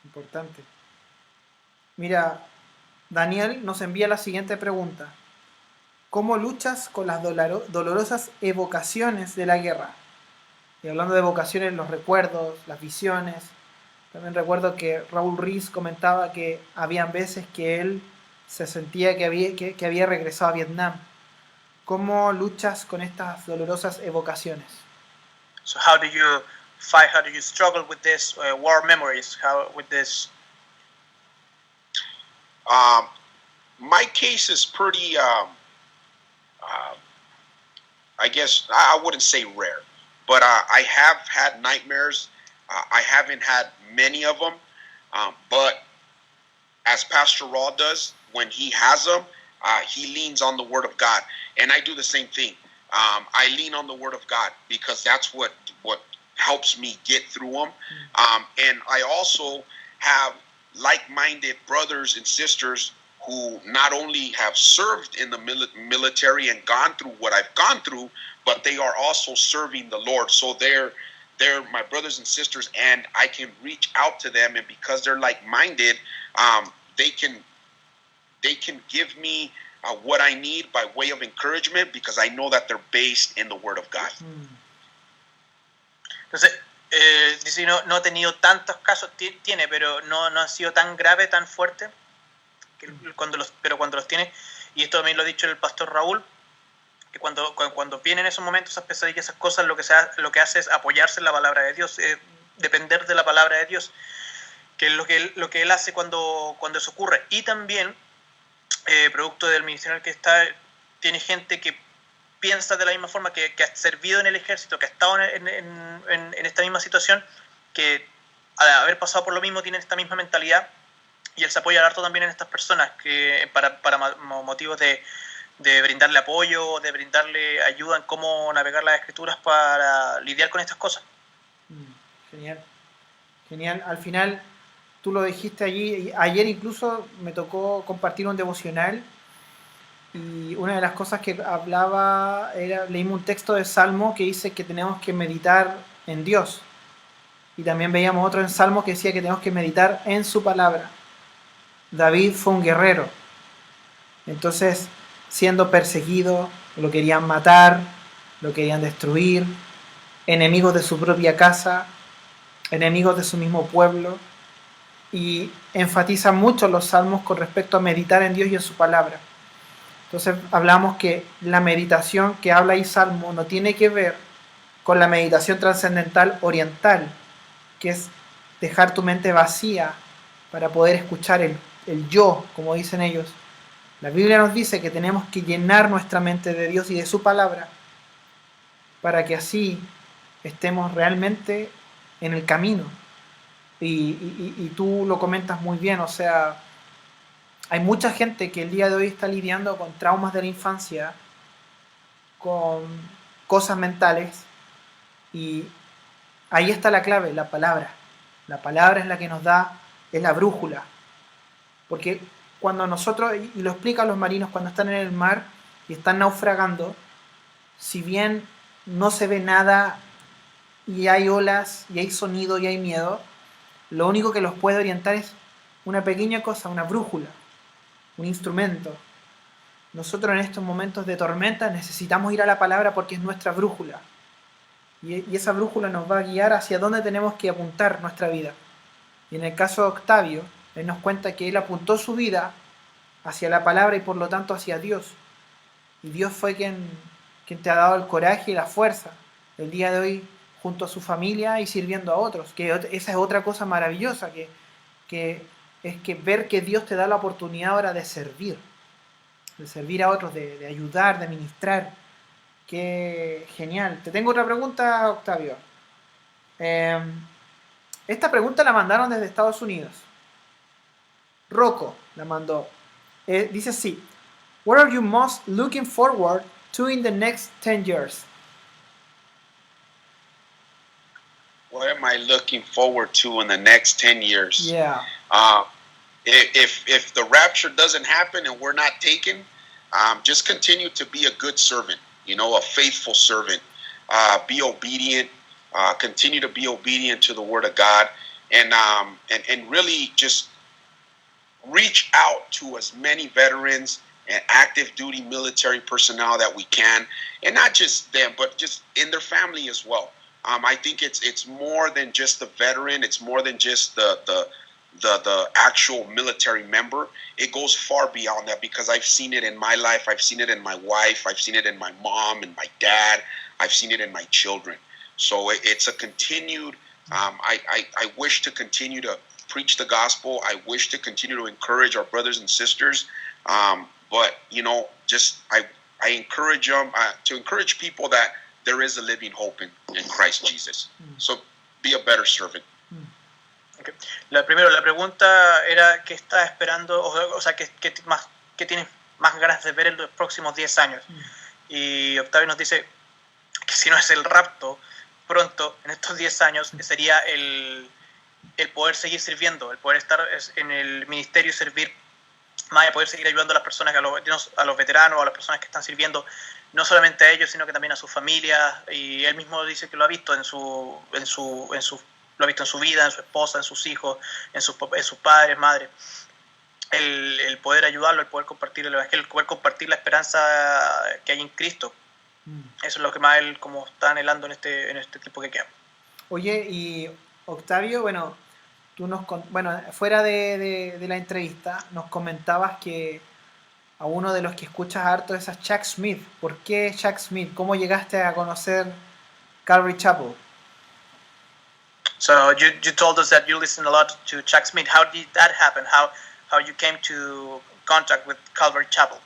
Importante. Mira, Daniel nos envía la siguiente pregunta. ¿Cómo luchas con las dolorosas evocaciones de la guerra? Y hablando de evocaciones, los recuerdos, las visiones. También recuerdo que Raúl Ruiz comentaba que habían veces que él se sentía que había regresado a Vietnam. ¿Cómo luchas con estas dolorosas evocaciones? So how do you fight? How do you struggle with this war memories? How with this? My case is pretty, I guess, I wouldn't say rare, but I have had nightmares. I haven't had many of them, but as Pastor Raw does, when he has them, he leans on the Word of God. And I do the same thing. I lean on the Word of God because that's what helps me get through them. And I also have like-minded brothers and sisters who not only have served in the military and gone through what I've gone through, but they are also serving the Lord. So they're my brothers and sisters, and I can reach out to them, and because they're like-minded, they can give me what I need by way of encouragement, because I know that they're based in the Word of God. Entonces, dice, no ha tenido tantos casos, tiene, pero no han sido tan grave, tan fuerte, pero cuando los tiene, y esto también lo ha dicho el pastor Raúl, que cuando vienen esos momentos, esas pesadillas, esas cosas, lo que hace es apoyarse en la palabra de Dios, depender de la palabra de Dios, que es lo que él hace cuando eso ocurre. Y también, producto del ministerio en el que está, tiene gente que piensa de la misma forma, que ha servido en el ejército, que ha estado en esta misma situación, que al haber pasado por lo mismo tienen esta misma mentalidad, y él se apoya harto también en estas personas que para motivos de brindarle apoyo, de brindarle ayuda en cómo navegar las escrituras para lidiar con estas cosas. Genial. Al final, tú lo dijiste allí, ayer incluso me tocó compartir un devocional, y una de las cosas que hablaba era, leímos un texto de Salmo que dice que tenemos que meditar en Dios, y también veíamos otro en Salmo que decía que tenemos que meditar en su palabra. David fue un guerrero, entonces siendo perseguido, lo querían matar, lo querían destruir, enemigos de su propia casa, enemigos de su mismo pueblo, y enfatiza mucho los salmos con respecto a meditar en Dios y en su palabra. Entonces hablamos que la meditación que habla ahí Salmo no tiene que ver con la meditación trascendental oriental, que es dejar tu mente vacía para poder escuchar el yo, como dicen ellos. La Biblia nos dice que tenemos que llenar nuestra mente de Dios y de su palabra para que así estemos realmente en el camino. Y tú lo comentas muy bien, o sea, hay mucha gente que el día de hoy está lidiando con traumas de la infancia, con cosas mentales, y ahí está la clave, la palabra. La palabra es la que nos da, es la brújula. Porque cuando nosotros, y lo explican los marinos cuando están en el mar y están naufragando, si bien no se ve nada y hay olas y hay sonido y hay miedo, lo único que los puede orientar es una pequeña cosa, una brújula, un instrumento. Nosotros en estos momentos de tormenta necesitamos ir a la palabra porque es nuestra brújula. Y esa brújula nos va a guiar hacia dónde tenemos que apuntar nuestra vida. Y en el caso de Octavio, él nos cuenta que él apuntó su vida hacia la palabra y por lo tanto hacia Dios. Y Dios fue quien te ha dado el coraje y la fuerza el día de hoy junto a su familia y sirviendo a otros. Que esa es otra cosa maravillosa, que es que ver que Dios te da la oportunidad ahora de servir a otros, de ayudar, de ministrar. Qué genial. Te tengo otra pregunta, Octavio. Esta pregunta la mandaron desde Estados Unidos. Rocco la mandó. Dice así: What are you most looking forward to in the next 10 years? What am I looking forward to in the next 10 years? Yeah. If the rapture doesn't happen and we're not taken, just continue to be a good servant, a faithful servant. Be obedient. Continue to be obedient to the Word of God, and really just reach out to as many veterans and active duty military personnel that we can, and not just them, but just in their family as well. I think it's more than just the veteran. It's more than just the the actual military member. It goes far beyond that because I've seen it in my life. I've seen it in my wife. I've seen it in my mom and my dad. I've seen it in my children. So it's a continued, I wish to continue to preach the gospel. I wish to continue to encourage our brothers and sisters. But, you know, just I encourage them to encourage people that there is a living hope in Christ Jesus. So be a better servant. Okay. La pregunta era qué estás esperando, o sea, qué tienes más ganas de ver en los próximos 10 años. Y Octavio nos dice que si no es el rapto, pronto, en estos 10 años, sería el poder seguir sirviendo, el poder estar en el ministerio y servir más, y poder seguir ayudando a las personas, a los veteranos, a las personas que están sirviendo, no solamente a ellos, sino que también a sus familias. Y él mismo dice que lo ha visto lo ha visto en su vida, en su esposa, en sus hijos, en sus padres, madres. El poder ayudarlo, el poder compartir el evangelio, el poder compartir la esperanza que hay en Cristo. Eso es lo que más él como está anhelando en este tiempo que queda. Oye, y Octavio, bueno, fuera de la entrevista, nos comentabas que a uno de los que escuchas harto es a Chuck Smith. ¿Por qué Chuck Smith? ¿Cómo llegaste a conocer Calvary Chapel? So you told us that you listen a lot to Chuck Smith. How did that happen? How you came to contact with Calvary Chapel?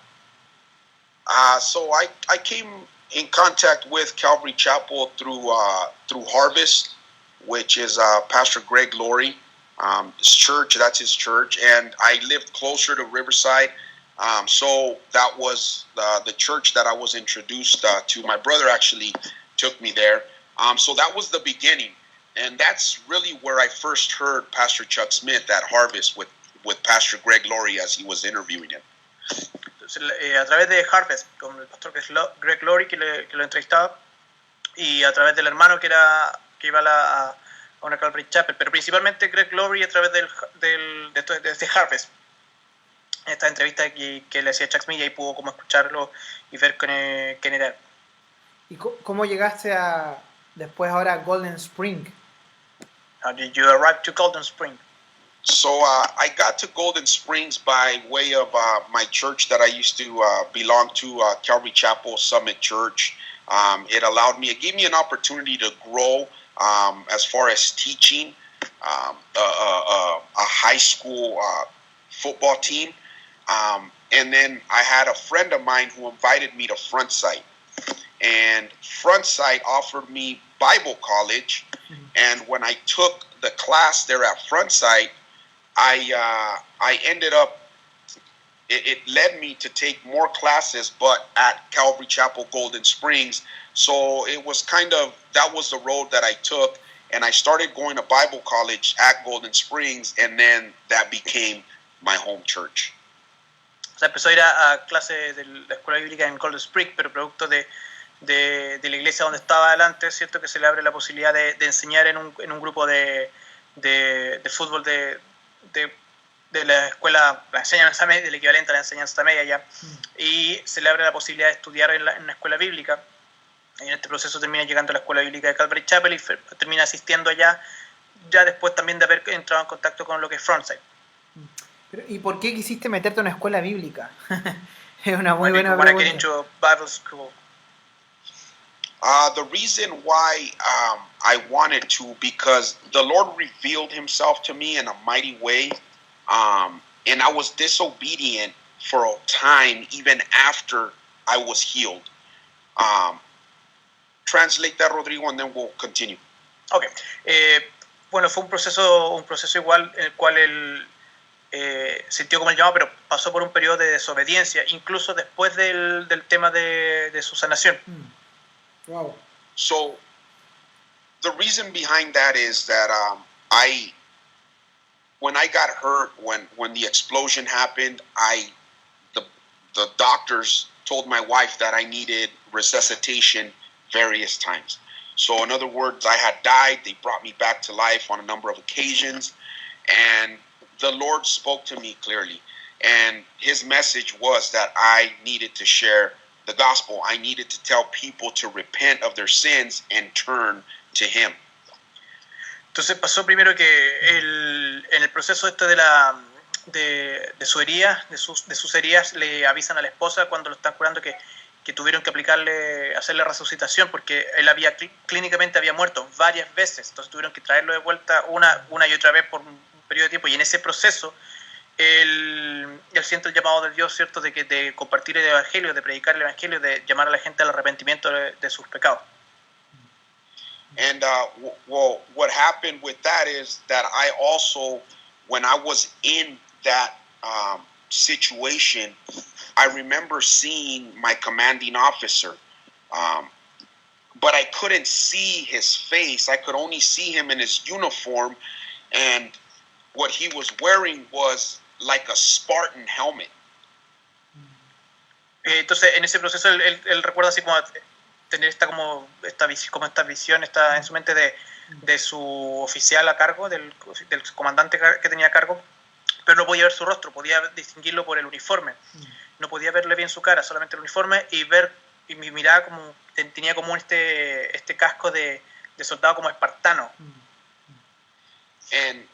So I came in contact with Calvary Chapel through Harvest, which is Pastor Greg Laurie, his church. That's his church, and I lived closer to Riverside. So that was the church that I was introduced to. My brother actually took me there. So that was the beginning. And that's really where I first heard Pastor Chuck Smith at Harvest with Pastor Greg Laurie as he was interviewing him. Entonces, a través de Harvest, con el pastor Greg Laurie que lo entrevistaba, y a través del hermano que iba a una Calvary Chapel, pero principalmente Greg Laurie a través de Harvest. Esta entrevista que le hacía Chuck Smith, y ahí pudo como escucharlo y ver quién era. ¿Y cómo llegaste después ahora a Golden Spring? How did you arrive to Golden Spring? So I got to Golden Springs by way of my church that I used to belong to, Calvary Chapel Summit Church. It gave me an opportunity to grow as far as teaching a high school football team. And then I had a friend of mine who invited me to Frontsight. And Frontsight offered me Bible college. And when I took the class there at Frontsight, I ended up, it led me to take more classes, but at Calvary Chapel Golden Springs. So it was that was the road that I took. And I started going to Bible college at Golden Springs, and then that became my home church. O sea, empezó a ir a clases de la escuela bíblica en Golden Spring, pero producto de la iglesia donde estaba adelante, es cierto que se le abre la posibilidad de enseñar en un grupo de fútbol de la escuela, la enseñanza media, del equivalente a la enseñanza media ya, y se le abre la posibilidad de estudiar en una escuela bíblica. Y en este proceso termina llegando a la escuela bíblica de Calvary Chapel y termina asistiendo allá, ya después también de haber entrado en contacto con lo que es Frontside. ¿Y por qué quisiste meterte en una escuela bíblica? Es una muy buena pregunta. Get into a Bible school. The reason why I wanted to, because the Lord revealed himself to me in a mighty way, and I was disobedient for a time even after I was healed. Translate that, Rodrigo, and then we'll continue. Okay. Bueno, fue un proceso igual en el cual él sintió como el llamado, pero pasó por un periodo de desobediencia, incluso después del tema de su sanación. Wow. So the reason behind that is that when I got hurt, when the explosion happened, the doctors told my wife that I needed resuscitation various times. So in other words, I had died. They brought me back to life on a number of occasions, and the Lord spoke to me clearly. And his message was that I needed to share the gospel. I needed to tell people to repent of their sins and turn to him. Entonces pasó primero que en el proceso de su herida, de sus heridas, le avisan a la esposa cuando lo están curando que tuvieron que hacerle resucitación porque él clínicamente había muerto varias veces, entonces tuvieron que traerlo de vuelta una y otra vez por un periodo de tiempo, y en ese proceso él siente el llamado de Dios, ¿cierto?, de compartir el evangelio, de predicar el evangelio, de llamar a la gente al arrepentimiento de sus pecados. And well, what happened with that is that I also, when I was in that situation, I remember seeing my commanding officer, but I couldn't see his face. I could only see him in his uniform, and what he was wearing was like a Spartan helmet. Entonces, en ese proceso, él recuerda así como tener esta visión está en su mente de su oficial a cargo, del comandante que tenía a cargo, pero no podía ver su rostro, podía distinguirlo por el uniforme. No podía verle bien su cara, solamente el uniforme, y mi mirada tenía como este casco de soldado como espartano. And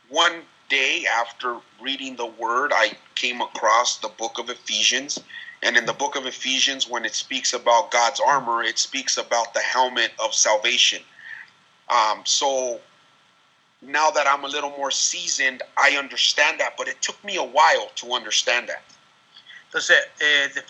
one day after reading the word, I came across the book of Ephesians. And in the book of Ephesians, when it speaks about God's armor, it speaks about the helmet of salvation. So now that I'm a little more seasoned, I understand that, but it took me a while to understand that. Entonces,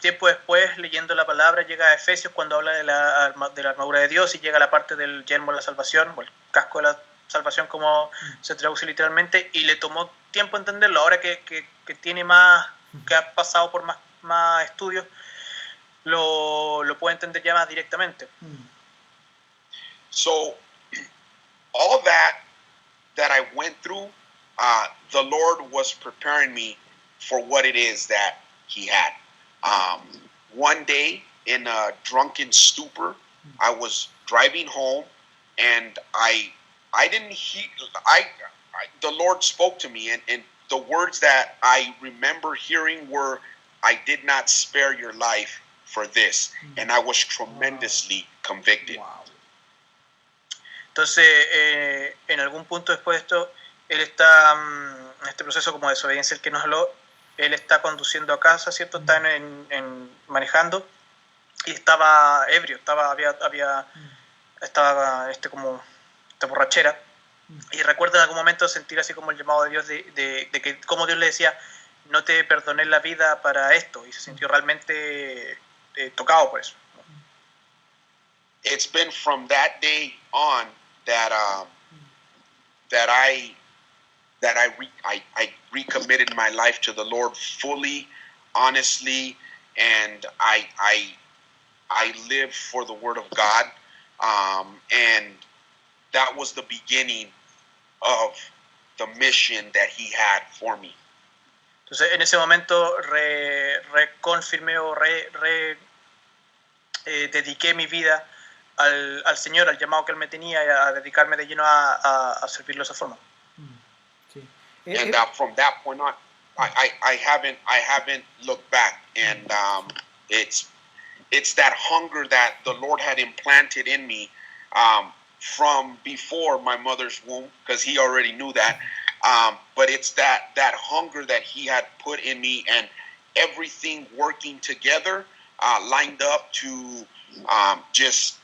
tiempo después, leyendo la palabra, llega a Efesios cuando habla de la armadura de Dios y llega a la parte del yelmo de la salvación, o el casco de la salvación, como se traduce literalmente, y le tomó tiempo entenderlo. Ahora que tiene que ha pasado por más estudios, lo puede entender ya más directamente. So, all that I went through, the Lord was preparing me for what it is that He had. One day, in a drunken stupor, I was driving home, and I didn't hear. The Lord spoke to me, and the words that I remember hearing were, "I did not spare your life for this," and I was tremendously convicted. Wow. Entonces, en algún punto después de esto, él está en este proceso como de desobediencia, el que nos habló. Él está conduciendo a casa, ¿cierto? Está manejando y estaba ebrio, estaba como esta borrachera. Y recuerda en algún momento sentir así como el llamado de Dios de que como Dios le decía, no te perdoné la vida para esto, y se sintió realmente tocado por eso. It's been from that day on that I recommitted my life to the Lord fully, honestly, and I live for the Word of God, and that was the beginning of the mission that He had for me. Entonces, en ese momento reconfirmé o dediqué mi vida al Señor, al llamado que Él me tenía, y a dedicarme de lleno a servirlo de esa forma. And from that point on, I haven't looked back, and it's that hunger that the Lord had implanted in me from before my mother's womb, because He already knew that. But it's that hunger that He had put in me, and everything working together lined up to just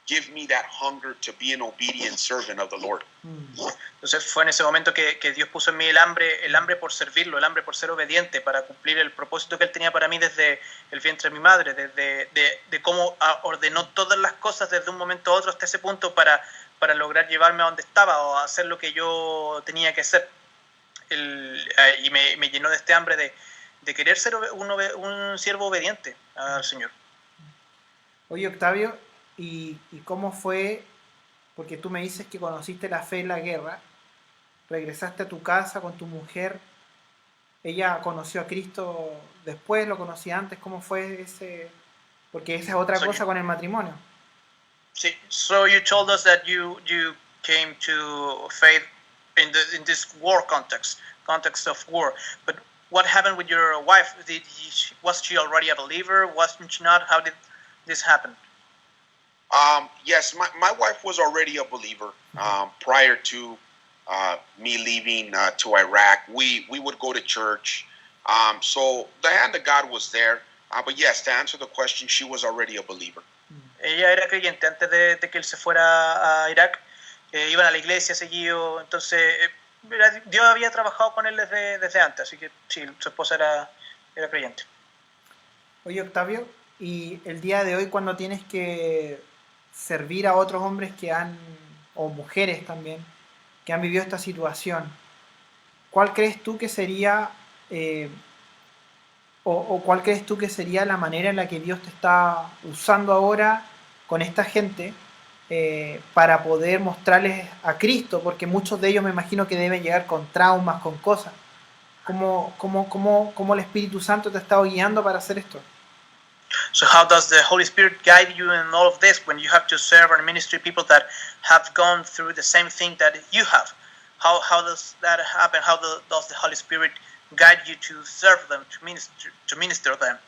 give me that hunger to be an obedient servant of the Lord. Entonces fue en ese momento que Dios puso en mí el hambre por servirlo, el hambre por ser obediente, para cumplir el propósito que Él tenía para mí desde el vientre de mi madre, de cómo ordenó todas las cosas desde un momento a otro hasta ese punto para lograr llevarme a donde estaba o hacer lo que yo tenía que hacer. Y me llenó de este hambre de querer ser un siervo obediente al Señor. Oye, Octavio, ¿y cómo fue? Porque tú me dices que conociste la fe en la guerra, regresaste a tu casa con tu mujer, ella conoció a Cristo después, lo conocía antes, ¿cómo fue ese? Porque esa es otra cosa con el matrimonio. Sí, so you told us that you came to faith in this war context of war, but what happened with your wife? Was she already a believer? Wasn't she not? How did this happen? Yes, my wife was already a believer prior to me leaving to Iraq. We would go to church. So the hand of God was there. But yes, to answer the question, she was already a believer. Ella era creyente antes de que él se fuera a Irak. Iban a la iglesia seguido. Entonces, Dios había trabajado con él desde antes. Así que sí, su esposa era creyente. Oye, Octavio, y el día de hoy cuando tienes que servir a otros hombres o mujeres también, que han vivido esta situación, ¿cuál crees tú que sería, cuál crees tú que sería la manera en la que Dios te está usando ahora con esta gente para poder mostrarles a Cristo? Porque muchos de ellos me imagino que deben llegar con traumas, con cosas. ¿Cómo el Espíritu Santo te ha estado guiando para hacer esto? So how does the Holy Spirit guide you in all of this when you have to serve and ministry people that have gone through the same thing that you have? How does that happen? How does the Holy Spirit guide you to serve them, to minister them?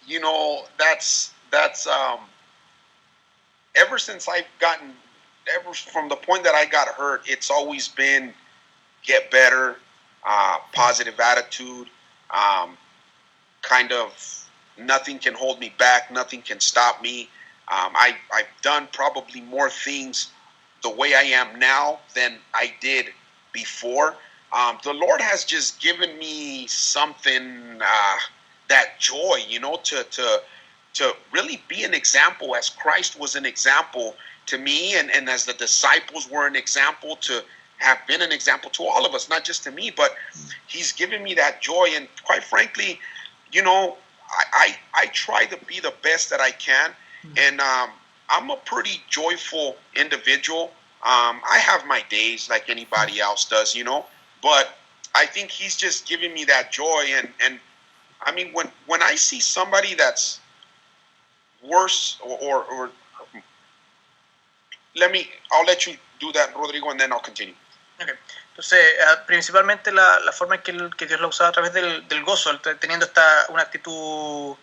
You know, that's ever since ever from the point that I got hurt, it's always been get better, positive attitude, kind of nothing can hold me back, nothing can stop me. I've done probably more things the way I am now than I did before. The Lord has just given me something, that joy, you know, to really be an example as Christ was an example to me and as the disciples were an example to have been an example to all of us, not just to me, but he's given me that joy. And quite frankly, you know, I try to be the best that I can. And I'm a pretty joyful individual. I have my days like anybody else does, you know, but I think he's just giving me that joy. And I mean, when I see somebody that's worse or I'll let you do that, Rodrigo, and then I'll continue. Okay. Entonces, principalmente la forma en que Dios lo usaba a través del gozo, teniendo una actitud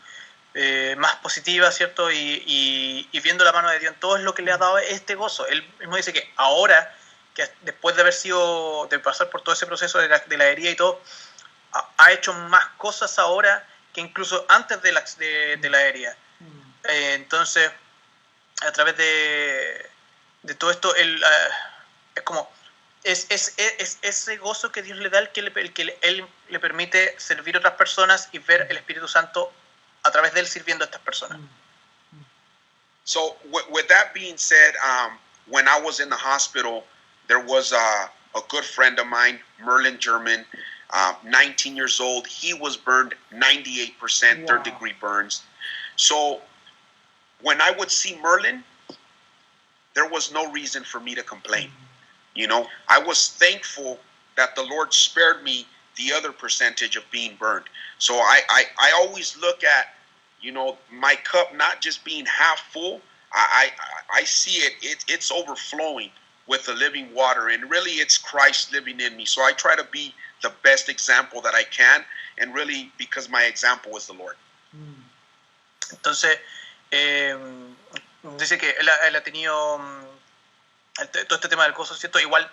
más positiva, ¿cierto? Y viendo la mano de Dios en todo es lo que le ha dado este gozo. Él mismo dice que ahora, que después de pasar por todo ese proceso de la herida y todo, ha hecho más cosas ahora que incluso antes de la herida. Entonces, a través de todo esto, él es como... Es ese gozo que Dios le da el que Él le permite servir a otras personas y ver el Espíritu Santo a través de Él sirviendo a estas personas. So with that being said, when I was in the hospital, there was a good friend of mine, Merlin German, 19 years old. He was burned 98%, third degree burns. So when I would see Merlin, there was no reason for me to complain. You know, I was thankful that the Lord spared me the other percentage of being burned. So I always look at, you know, my cup not just being half full. I see it's overflowing with the living water, and really it's Christ living in me. So I try to be the best example that I can, and really because my example is the Lord. Entonces, dice que él ha tenido todo este tema del gozo, ¿cierto? Igual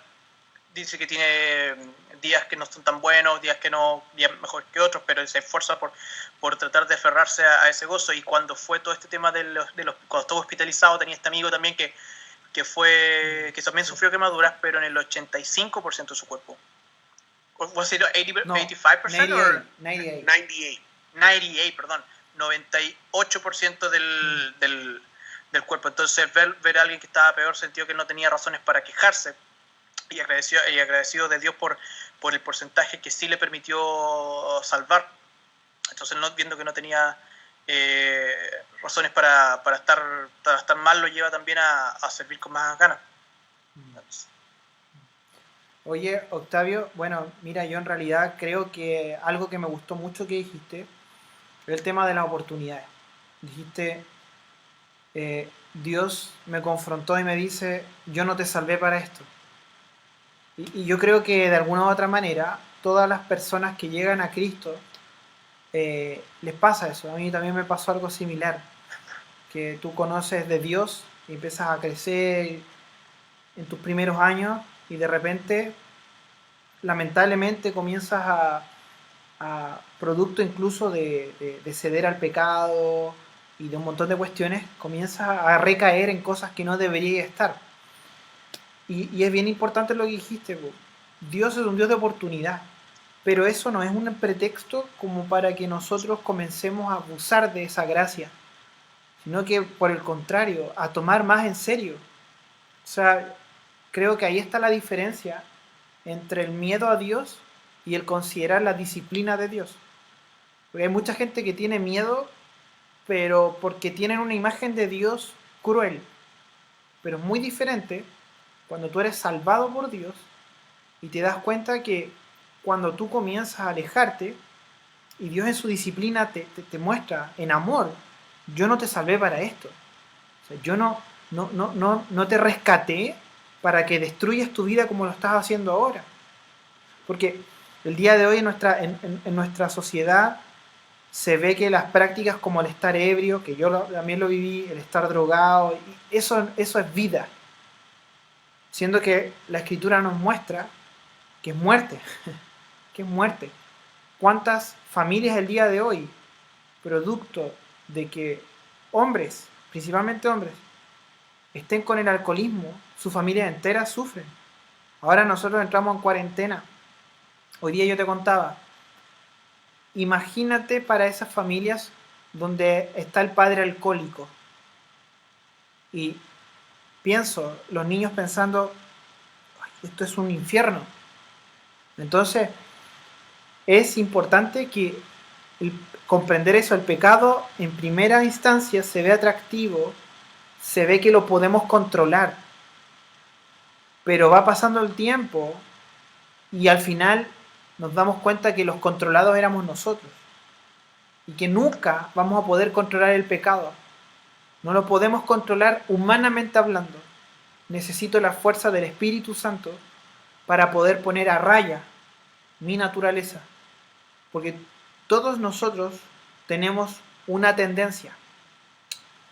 dice que tiene días que no son tan buenos, días mejor que otros, pero se esfuerza por tratar de aferrarse a ese gozo. Y cuando fue todo este tema cuando estuvo hospitalizado, tenía este amigo también que también sufrió quemaduras, pero en el 85% de su cuerpo. ¿Was it 80, No, 85% or 98. 98, perdón. 98% del cuerpo. Entonces ver a alguien que estaba peor, sentió que no tenía razones para quejarse, y agradecido de Dios por el porcentaje que sí le permitió salvar. Entonces, viendo que no tenía razones para estar mal, lo lleva también a servir con más ganas. Oye, Octavio, bueno, mira, yo en realidad creo que algo que me gustó mucho que dijiste es el tema de las oportunidades. Dijiste, Dios me confrontó y me dice, yo no te salvé para esto. Y yo creo que de alguna u otra manera, todas las personas que llegan a Cristo, les pasa eso. A mí también me pasó algo similar. que tú conoces de Dios y empiezas a crecer en tus primeros años y de repente, lamentablemente, comienzas a producto incluso de ceder al pecado y de un montón de cuestiones, comienzas a recaer en cosas que no deberías estar. Y es bien importante lo que dijiste, po. Dios es un Dios de oportunidad, pero eso no es un pretexto como para que nosotros comencemos a abusar de esa gracia, sino que por el contrario, a tomar más en serio. O sea, creo que ahí está la diferencia entre el miedo a Dios y el considerar la disciplina de Dios. Porque hay mucha gente que tiene miedo, pero porque tienen una imagen de Dios cruel. Pero es muy diferente cuando tú eres salvado por Dios y te das cuenta que cuando tú comienzas a alejarte y Dios en su disciplina te muestra en amor, yo no te salvé para esto. O sea, yo no te rescaté para que destruyas tu vida como lo estás haciendo ahora. Porque el día de hoy en nuestra sociedad se ve que las prácticas como el estar ebrio, que yo también lo viví, el estar drogado, eso es vida. Siendo que la Escritura nos muestra que es muerte, que es muerte. ¿Cuántas familias el día de hoy, producto de que hombres, principalmente hombres, estén con el alcoholismo, su familia entera sufren? Ahora nosotros entramos en cuarentena. Hoy día yo te contaba, imagínate para esas familias donde está el padre alcohólico. Y pienso, los niños pensando, esto es un infierno. Entonces, es importante que comprender eso. El pecado en primera instancia se ve atractivo, se ve que lo podemos controlar, pero va pasando el tiempo y al final nos damos cuenta que los controlados éramos nosotros y que nunca vamos a poder controlar el pecado. No lo podemos controlar humanamente hablando. Necesito la fuerza del Espíritu Santo para poder poner a raya mi naturaleza. Porque todos nosotros tenemos una tendencia,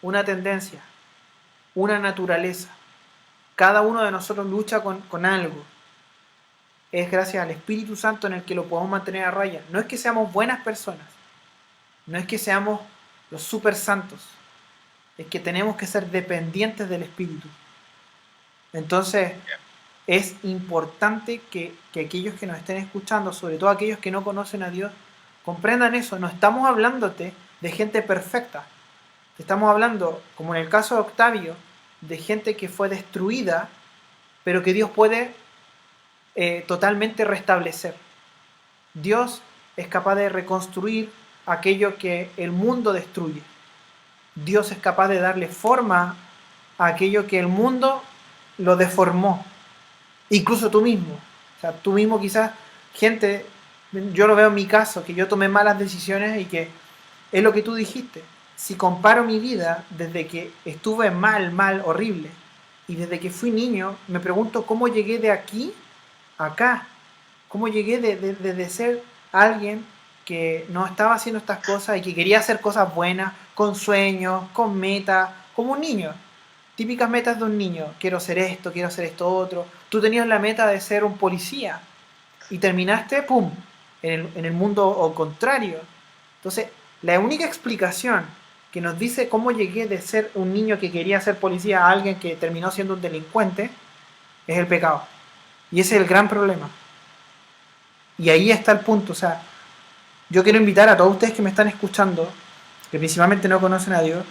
una naturaleza. Cada uno de nosotros lucha con algo. Es gracias al Espíritu Santo en el que lo podemos mantener a raya. No es que seamos buenas personas, no es que seamos los super santos, es que tenemos que ser dependientes del Espíritu. Entonces, es importante que aquellos que nos estén escuchando, sobre todo aquellos que no conocen a Dios, comprendan eso. No estamos hablándote de gente perfecta. Te estamos hablando, como en el caso de Octavio, de gente que fue destruida, pero que Dios puede totalmente restablecer. Dios es capaz de reconstruir aquello que el mundo destruye. Dios es capaz de darle forma a aquello que el mundo lo deformó. Incluso tú mismo. O sea, tú mismo quizás, gente, yo lo veo en mi caso, que yo tomé malas decisiones y que es lo que tú dijiste. Si comparo mi vida desde que estuve mal, horrible, y desde que fui niño, me pregunto cómo llegué de aquí a acá. Cómo llegué de ser alguien que no estaba haciendo estas cosas y que quería hacer cosas buenas, con sueños, con metas, como un niño. Típicas metas de un niño. Quiero hacer esto otro. Tú tenías la meta de ser un policía y terminaste, ¡pum!, en el mundo contrario. Entonces, la única explicación que nos dice cómo llegué de ser un niño que quería ser policía a alguien que terminó siendo un delincuente es el pecado. Y ese es el gran problema. Y ahí está el punto. O sea, yo quiero invitar a todos ustedes que me están escuchando, que principalmente no conocen a Dios,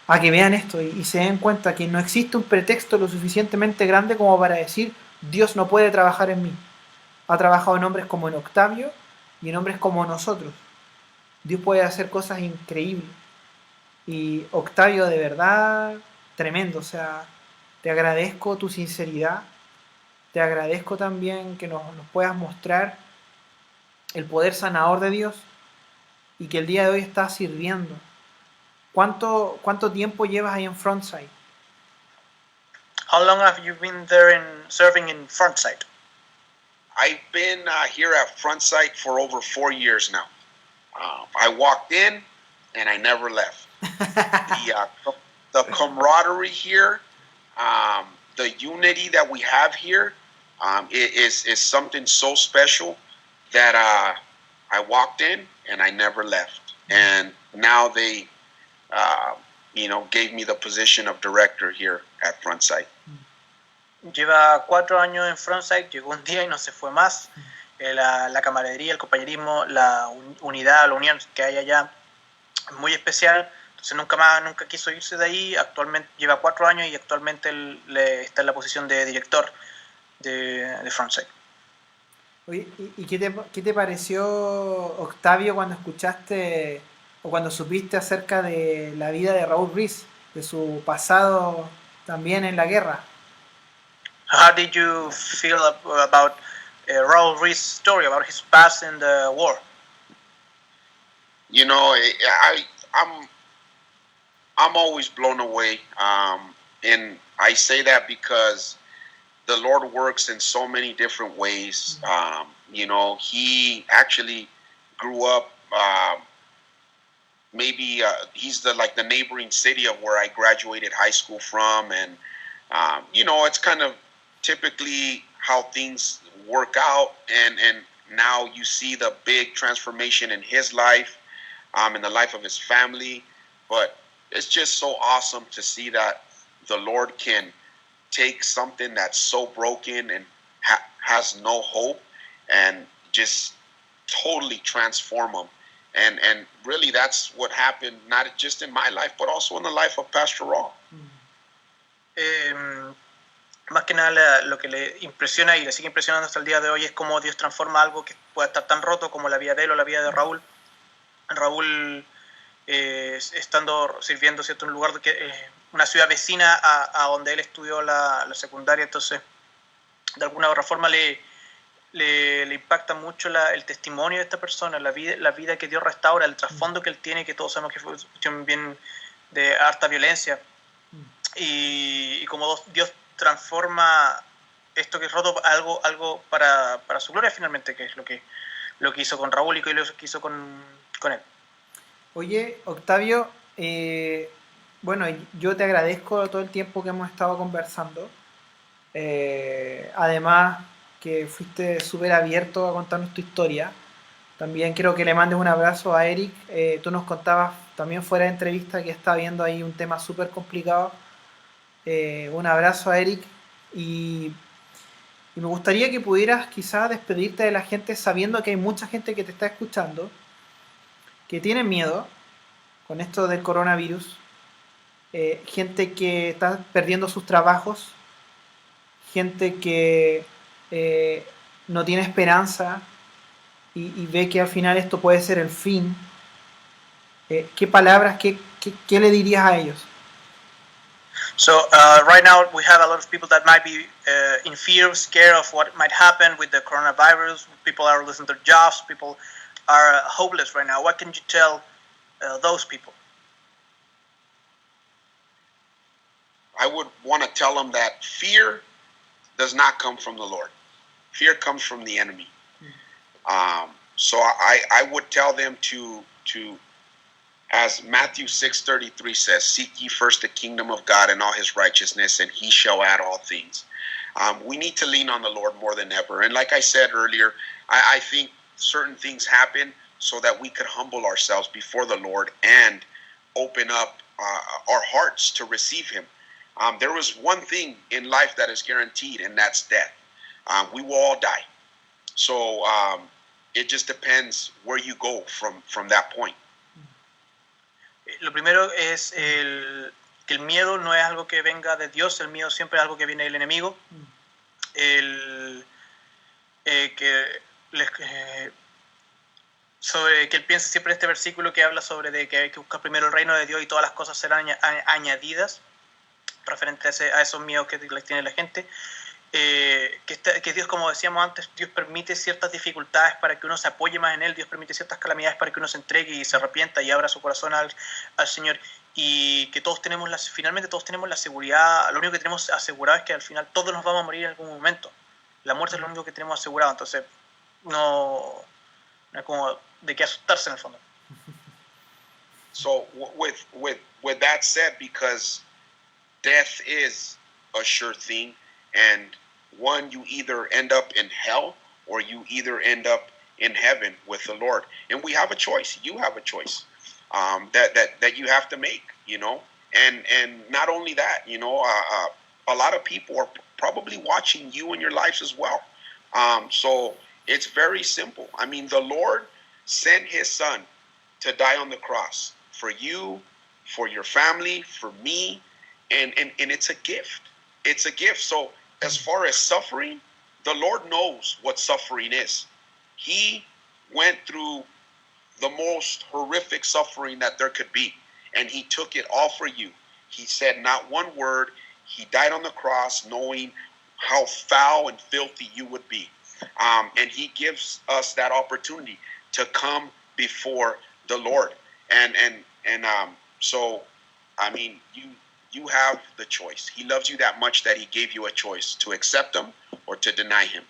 a que vean esto y se den cuenta que no existe un pretexto lo suficientemente grande como para decir Dios no puede trabajar en mí. Ha trabajado en hombres como en Octavio y en hombres como nosotros. Dios puede hacer cosas increíbles. Y Octavio, de verdad, tremendo. O sea, te agradezco tu sinceridad. Te agradezco también que nos puedas mostrar el poder sanador de Dios y que el día de hoy estás sirviendo. ¿Cuánto tiempo llevas ahí en Frontside? How long have you been there serving in Frontside? I've been here at Frontside for over 4 years now. I walked in and I never left. The camaraderie here, the unity that we have here, is something so special that I walked in and I never left. And now they, gave me the position of director here at Frontside. Lleva 4 años en Frontside, llegó un día y no se fue más. La camaradería, el compañerismo, la unidad, la unión que hay allá es muy especial. Entonces nunca quiso irse de ahí. Actualmente lleva 4 años y actualmente está en la posición de director de Frontside. Oye, ¿y qué te pareció, Octavio, cuando escuchaste o cuando supiste acerca de la vida de Raúl Ruiz, de su pasado también en la guerra? How did you feel about Raúl Ruiz's story, about his past in the war? I'm always blown away, and I say that because the Lord works in so many different ways. He actually grew up. He's the neighboring city of where I graduated high school from, and it's kind of typically how things work out. And now you see the big transformation in his life, in the life of his family. But it's just so awesome to see that the Lord can take something that's so broken and has no hope and just totally transform them. And really that's what happened, not just in my life, but also in the life of Pastor Raw. Más que nada lo que le impresiona y le sigue impresionando hasta el día de hoy es cómo Dios transforma algo que pueda estar tan roto como la vida de él o la vida de Raúl. Raúl, sirviendo, ¿cierto?, en un lugar una ciudad vecina a donde él estudió la secundaria. Entonces de alguna u otra forma le impacta mucho el testimonio de esta persona, la vida que Dios restaura, el trasfondo que él tiene, que todos sabemos que fue cuestión bien de harta violencia, y como Dios transforma esto que es roto algo para su gloria finalmente, que es lo que hizo con Raúl y lo que hizo con él. Oye, Octavio, bueno, yo te agradezco todo el tiempo que hemos estado conversando. Además que fuiste súper abierto a contarnos tu historia. También quiero que le mandes un abrazo a Eric. Tú nos contabas también fuera de entrevista que está viendo ahí un tema súper complicado. Un abrazo a Eric y me gustaría que pudieras quizás despedirte de la gente sabiendo que hay mucha gente que te está escuchando que tiene miedo con esto del coronavirus, gente que está perdiendo sus trabajos, gente que no tiene esperanza y ve que al final esto puede ser el fin. ¿Qué palabras, qué le dirías a ellos? So right now we have a lot of people that might be in fear, scared of what might happen with the coronavirus. People are losing their jobs. People are hopeless right now. What can you tell those people? I would want to tell them that fear does not come from the Lord. Fear comes from the enemy. So I would tell them to as Matthew 6:33 says, seek ye first the kingdom of God and all his righteousness, and he shall add all things. We need to lean on the Lord more than ever. And like I said earlier, I think certain things happen so that we could humble ourselves before the Lord and open up our hearts to receive him. There was one thing in life that is guaranteed, and that's death. We will all die. So it just depends where you go from that point. Lo primero es que el miedo no es algo que venga de Dios, el miedo siempre es algo que viene del enemigo. Sobre que él piensa siempre en este versículo que habla sobre de que hay que buscar primero el reino de Dios y todas las cosas serán añadidas, referente a esos miedos que tiene la gente. Que Dios, como decíamos antes, Dios permite ciertas dificultades para que uno se apoye más en Él. Dios permite ciertas calamidades para que uno se entregue y se arrepienta y abra su corazón al Señor. Y que finalmente todos tenemos la seguridad. Lo único que tenemos asegurado es que al final todos nos vamos a morir en algún momento. La muerte es lo único que tenemos asegurado. Entonces no es como de qué asustarse en el fondo. So with that said, because death is a sure thing, and one, you either end up in hell or you either end up in heaven with the Lord. And we have a choice. You have a choice that you have to make, you know. And not only that, you know, a lot of people are probably watching you and your lives as well. So it's very simple. I mean, the Lord sent his son to die on the cross for you, for your family, for me, and it's a gift. It's a gift. So as far as suffering, the Lord knows what suffering is. He went through the most horrific suffering that there could be, and he took it all for you. He said not one word. He died on the cross knowing how foul and filthy you would be. And he gives us that opportunity to come before the Lord. And so, I mean, you have the choice. He loves you that much that he gave you a choice to accept him or to deny him.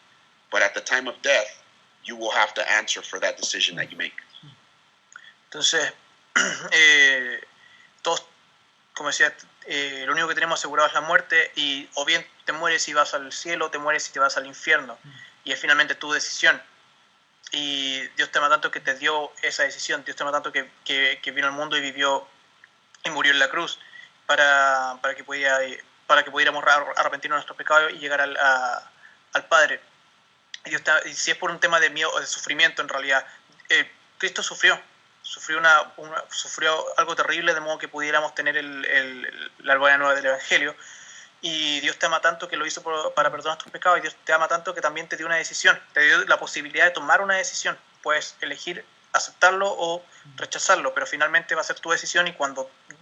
But at the time of death, you will have to answer for that decision that you make. Entonces, todos, como decía, lo único que tenemos asegurado es la muerte, y o bien te mueres y vas al cielo, o te mueres y te vas al infierno. Y es finalmente tu decisión. Y Dios te ama tanto que te dio esa decisión. Dios te ama tanto que vino al mundo y vivió y murió en la cruz para que pudiéramos arrepentirnos de nuestros pecados y llegar al Padre. Y si es por un tema de miedo o de sufrimiento, en realidad, Cristo sufrió algo terrible, de modo que pudiéramos tener la buena nueva del Evangelio. Y Dios te ama tanto que lo hizo para perdonar tus pecados, y Dios te ama tanto que también te dio una decisión, te dio la posibilidad de tomar una decisión. Puedes elegir aceptarlo o rechazarlo, pero finalmente va a ser tu decisión, y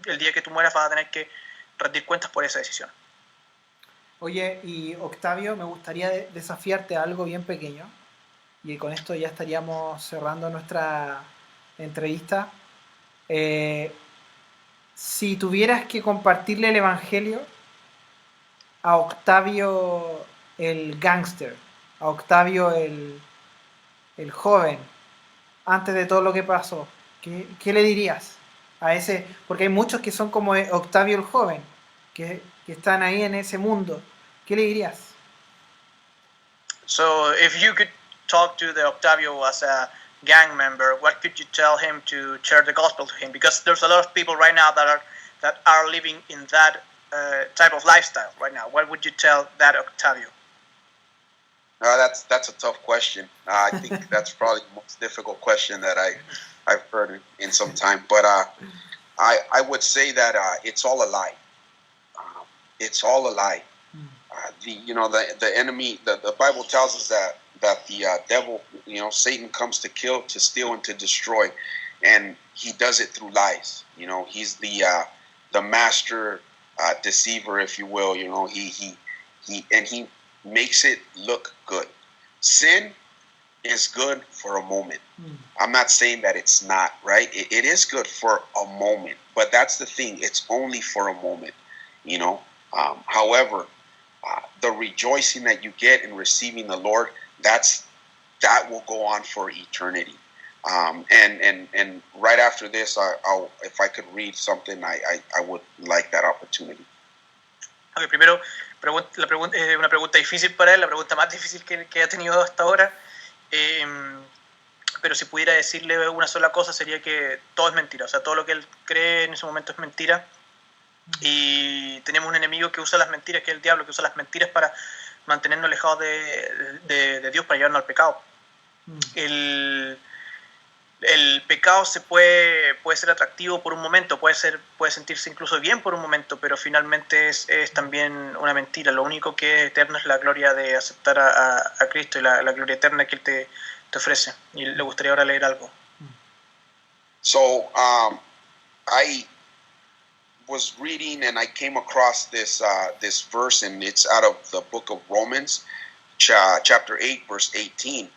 el día que tú mueras vas a tener que rendir cuentas por esa decisión. Oye, y Octavio, me gustaría desafiarte a algo bien pequeño, y con esto ya estaríamos cerrando nuestra entrevista. Si tuvieras que compartirle el Evangelio a Octavio el gángster, a Octavio el joven, antes de todo lo que pasó, ¿qué le dirías a ese? Porque hay muchos que son como Octavio el joven, que están ahí en ese mundo. ¿Qué le dirías? So, if you could talk to the Octavio as a gang member, what could you tell him to share the gospel to him? Because there's a lot of people right now that are living in that type of lifestyle right now. What would you tell that Octavio? That's a tough question. I think that's probably the most difficult question that I've heard in some time. But I would say that it's all a lie. It's all a lie. The enemy. The Bible tells us that the devil, Satan, comes to kill, to steal, and to destroy, and he does it through lies. He's the master deceiver, if you will. He makes it look good. Sin is good for a moment. I'm not saying that it's not, right? It is good for a moment, but that's the thing. It's only for a moment, However, the rejoicing that you get in receiving the Lord, that will go on for eternity. And right after this, I'll if I could read something, I would like that opportunity. Okay, primero, es una pregunta difícil para él, la pregunta más difícil que ha tenido hasta ahora. Pero si pudiera decirle una sola cosa, sería que todo es mentira. O sea, todo lo que él cree en ese momento es mentira. Y tenemos un enemigo que usa las mentiras, que es el diablo, que usa las mentiras para mantenernos alejados de Dios, para llevarnos al pecado. El pecado puede ser atractivo por un momento, puede sentirse incluso bien por un momento, pero finalmente es también una mentira. Lo único que es eterno es la gloria de aceptar a Cristo, y la gloria eterna que Él te ofrece. Y le gustaría ahora leer algo. So, I was reading and I came across this verse, and it's out of the book of Romans, chapter 8, verse 18.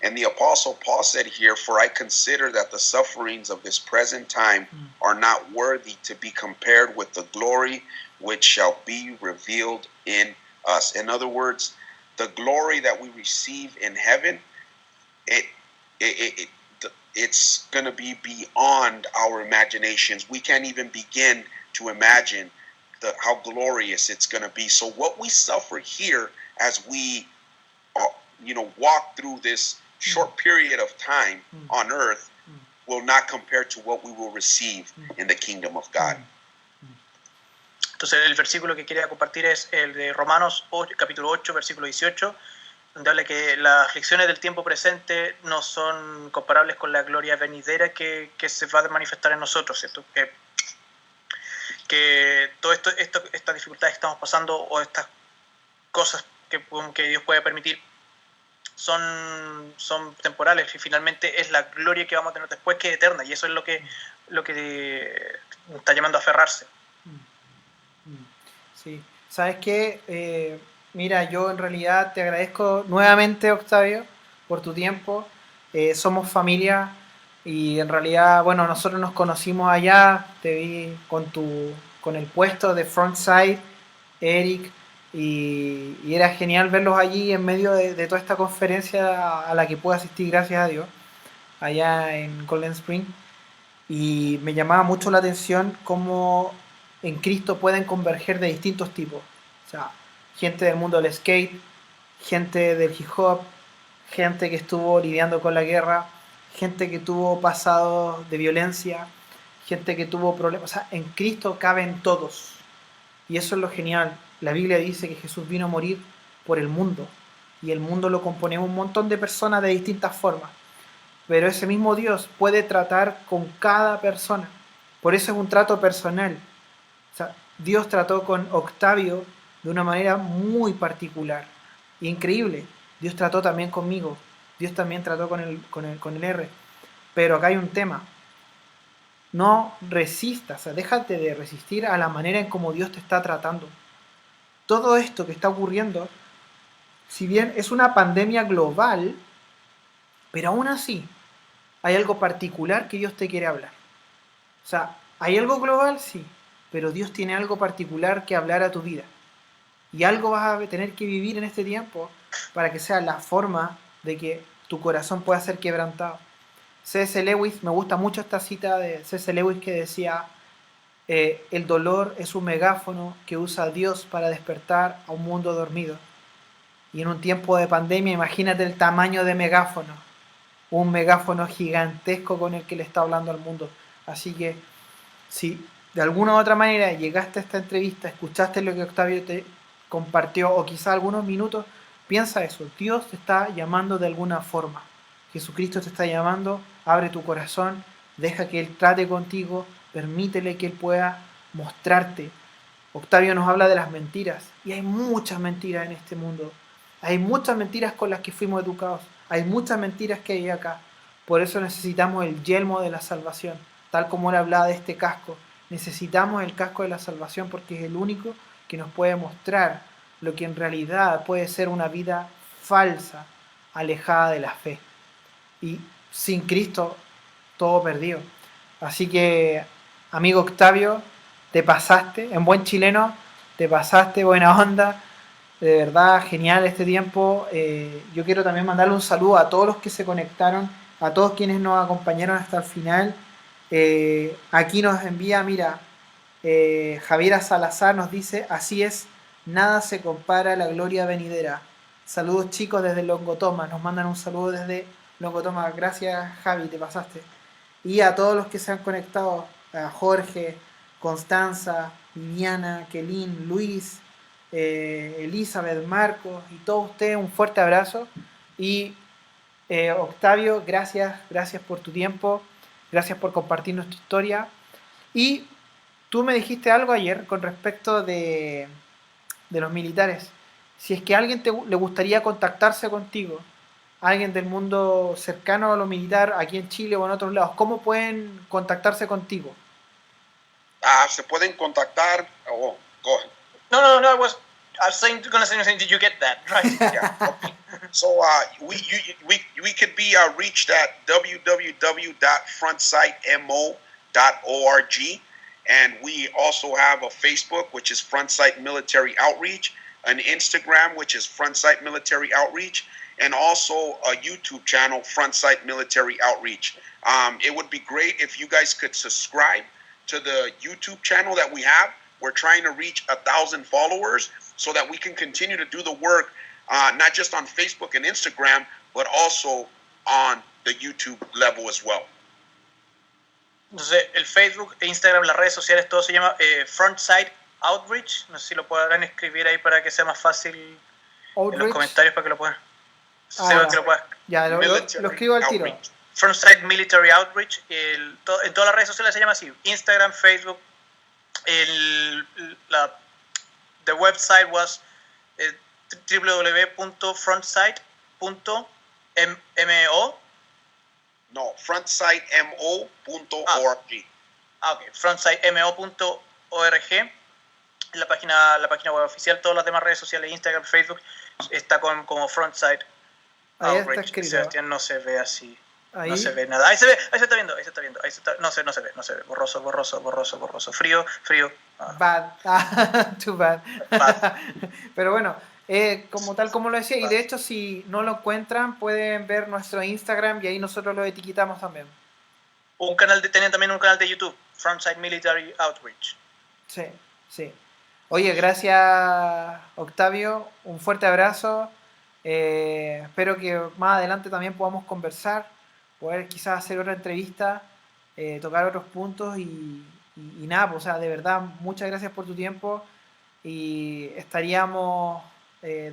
And the Apostle Paul said here, "For I consider that the sufferings of this present time are not worthy to be compared with the glory which shall be revealed in us." In other words, the glory that we receive in heaven, it's going to be beyond our imaginations. We can't even begin to imagine how glorious it's going to be. So what we suffer here as we, walk through this short period of time on earth will not compare to what we will receive in the kingdom of God. Entonces el versículo que quería compartir es el de Romanos 8, capítulo 8, versículo 18, donde habla que las aflicciones del tiempo presente no son comparables con la gloria venidera que se va a manifestar en nosotros, ¿cierto? Que todo estas dificultades que estamos pasando o estas cosas que Dios puede permitir son temporales y finalmente es la gloria que vamos a tener después que es eterna, y eso es lo que está llamando a aferrarse. Sí, ¿sabes qué? Mira, yo en realidad te agradezco nuevamente, Octavio, por tu tiempo. Somos familia y en realidad, bueno, nosotros nos conocimos allá, te vi con el puesto de Frontside, Eric, y era genial verlos allí en medio de toda esta conferencia a la que pude asistir, gracias a Dios, allá en Golden Spring. Y me llamaba mucho la atención cómo en Cristo pueden converger de distintos tipos. O sea, gente del mundo del skate, gente del hip hop, gente que estuvo lidiando con la guerra, gente que tuvo pasados de violencia, gente que tuvo problemas. O sea, en Cristo caben todos. Y eso es lo genial. La Biblia dice que Jesús vino a morir por el mundo. Y el mundo lo componemos un montón de personas de distintas formas. Pero ese mismo Dios puede tratar con cada persona. Por eso es un trato personal. O sea, Dios trató con Octavio de una manera muy particular. Increíble. Dios trató también conmigo. Dios también trató con el R. Pero acá hay un tema. No resistas, o sea, déjate de resistir a la manera en cómo Dios te está tratando. Todo esto que está ocurriendo, si bien es una pandemia global, pero aún así hay algo particular que Dios te quiere hablar. O sea, ¿hay algo global? Sí, pero Dios tiene algo particular que hablar a tu vida. Y algo vas a tener que vivir en este tiempo para que sea la forma de que tu corazón pueda ser quebrantado. C.S. Lewis, me gusta mucho esta cita de C.S. Lewis que decía, el dolor es un megáfono que usa Dios para despertar a un mundo dormido. Y en un tiempo de pandemia, imagínate el tamaño de megáfono, un megáfono gigantesco con el que le está hablando al mundo. Así que, si de alguna u otra manera llegaste a esta entrevista, escuchaste lo que Octavio te compartió, o quizá algunos minutos, piensa eso, Dios te está llamando de alguna forma. Jesucristo te está llamando, abre tu corazón, deja que Él trate contigo, permítele que Él pueda mostrarte. Octavio nos habla de las mentiras, y hay muchas mentiras en este mundo. Hay muchas mentiras con las que fuimos educados, hay muchas mentiras que hay acá. Por eso necesitamos el yelmo de la salvación, tal como él hablaba de este casco. Necesitamos el casco de la salvación porque es el único que nos puede mostrar lo que en realidad puede ser una vida falsa, alejada de la fe. Y sin Cristo, todo perdido. Así que, amigo Octavio, te pasaste, en buen chileno, te pasaste, buena onda. De verdad, genial este tiempo. Yo quiero también mandarle un saludo a todos los que se conectaron, a todos quienes nos acompañaron hasta el final. Aquí nos envía, mira, Javiera Salazar nos dice, así es, nada se compara a la gloria venidera. Saludos chicos desde Longotoma, nos mandan un saludo desde Longotoma. Gracias Javi, te pasaste. Y a todos los que se han conectado, a Jorge, Constanza, Viviana, Kelin, Luis, Elizabeth, Marcos y todos ustedes, un fuerte abrazo. Y Octavio, gracias por tu tiempo, gracias por compartirnos tu historia. Y tú me dijiste algo ayer con respecto de los militares. Si es que a alguien le gustaría contactarse contigo, alguien del mundo cercano a lo militar, aquí en Chile o en otros lados, ¿cómo pueden contactarse contigo? Se pueden contactar. Oh, go ahead. No, I was gonna say something. Did you get that right? Yeah. Okay. So we could be reached at www.frontsitemo.org, and we also have a Facebook, which is Frontsite Military Outreach, an Instagram, which is Frontsite Military Outreach, and also a YouTube channel, Frontsight Military Outreach. It would be great if you guys could subscribe to the YouTube channel that we have. We're trying to reach 1,000 followers so that we can continue to do the work, not just on Facebook and Instagram, but also on the YouTube level as well. Entonces, el Facebook e Instagram, las redes sociales, todo se llama Frontside Outreach. No sé si lo podrán escribir ahí para que sea más fácil en los comentarios para que lo puedan. Ya, lo escribo al tiro. Outreach. Frontside Military Outreach. En todas las redes sociales se llama así: Instagram, Facebook. The website was www.frontside.mo. No, frontsitemo.org. Ok, frontsitemo.org. La página web oficial. Todas las demás redes sociales, Instagram, Facebook, está como Frontside Outreach. Sebastián no se ve así. Ahí. No se ve nada. Ahí se está viendo. No se ve. Borroso. Frío. Bad. Too bad. Pero bueno, como lo decía, y de hecho si no lo encuentran pueden ver nuestro Instagram y ahí nosotros lo etiquetamos también. Tienen también un canal de YouTube, Frontside Military Outreach. Sí. Oye, gracias Octavio, un fuerte abrazo. Espero que más adelante también podamos conversar, poder quizás hacer otra entrevista, tocar otros puntos y nada, pues, o sea, de verdad, muchas gracias por tu tiempo y estaríamos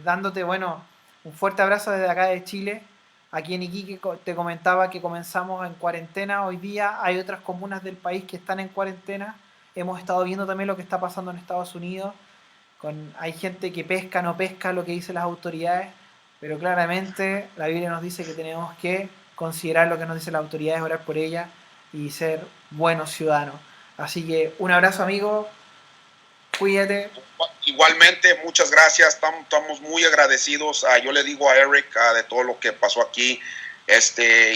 dándote, un fuerte abrazo desde acá de Chile. Aquí en Iquique te comentaba que comenzamos en cuarentena hoy día, hay otras comunas del país que están en cuarentena, hemos estado viendo también lo que está pasando en Estados Unidos, hay gente que pesca, no pesca lo que dicen las autoridades, pero claramente la Biblia nos dice que tenemos que considerar lo que nos dicen las autoridades, orar por ellas y ser buenos ciudadanos. Así que un abrazo, amigo, cuídate. Igualmente, muchas gracias, estamos muy agradecidos. Yo le digo a Eric de todo lo que pasó aquí,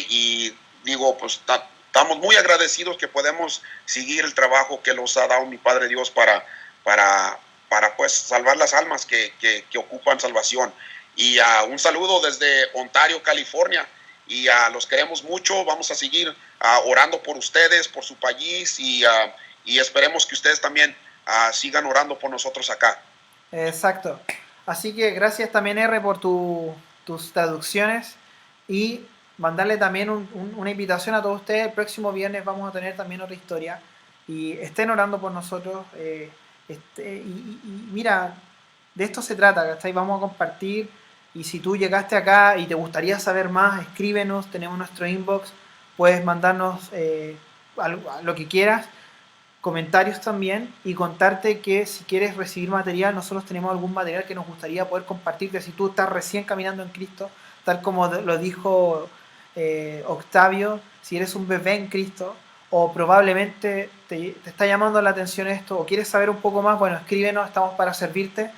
y digo, pues estamos muy agradecidos que podemos seguir el trabajo que nos ha dado mi Padre Dios para pues salvar las almas que ocupan salvación. Y un saludo desde Ontario, California, y los queremos mucho. Vamos a seguir orando por ustedes, por su país, y esperemos que ustedes también sigan orando por nosotros acá. Exacto. Así que gracias también, R, por tus traducciones, y mandarle también una invitación a todos ustedes. El próximo viernes vamos a tener también otra historia y estén orando por nosotros, y mira, de esto se trata, ¿cachai? Vamos a compartir, y si tú llegaste acá y te gustaría saber más, escríbenos, tenemos nuestro inbox, puedes mandarnos lo que quieras, comentarios también, y contarte que si quieres recibir material, nosotros tenemos algún material que nos gustaría poder compartirte. Si tú estás recién caminando en Cristo, tal como lo dijo Octavio, si eres un bebé en Cristo, o probablemente te está llamando la atención esto, o quieres saber un poco más, bueno, escríbenos, estamos para servirte,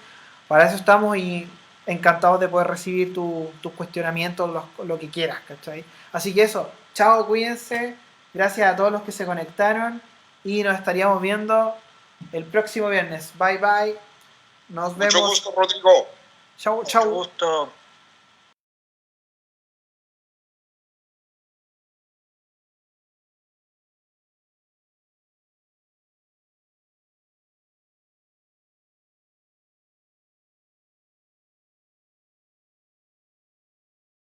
para eso estamos, y encantados de poder recibir tus cuestionamientos, lo que quieras, ¿cachai? Así que eso, chao, cuídense, gracias a todos los que se conectaron, y nos estaríamos viendo el próximo viernes. Bye bye, nos vemos. Mucho gusto, Rodrigo. Chau. Mucho gusto.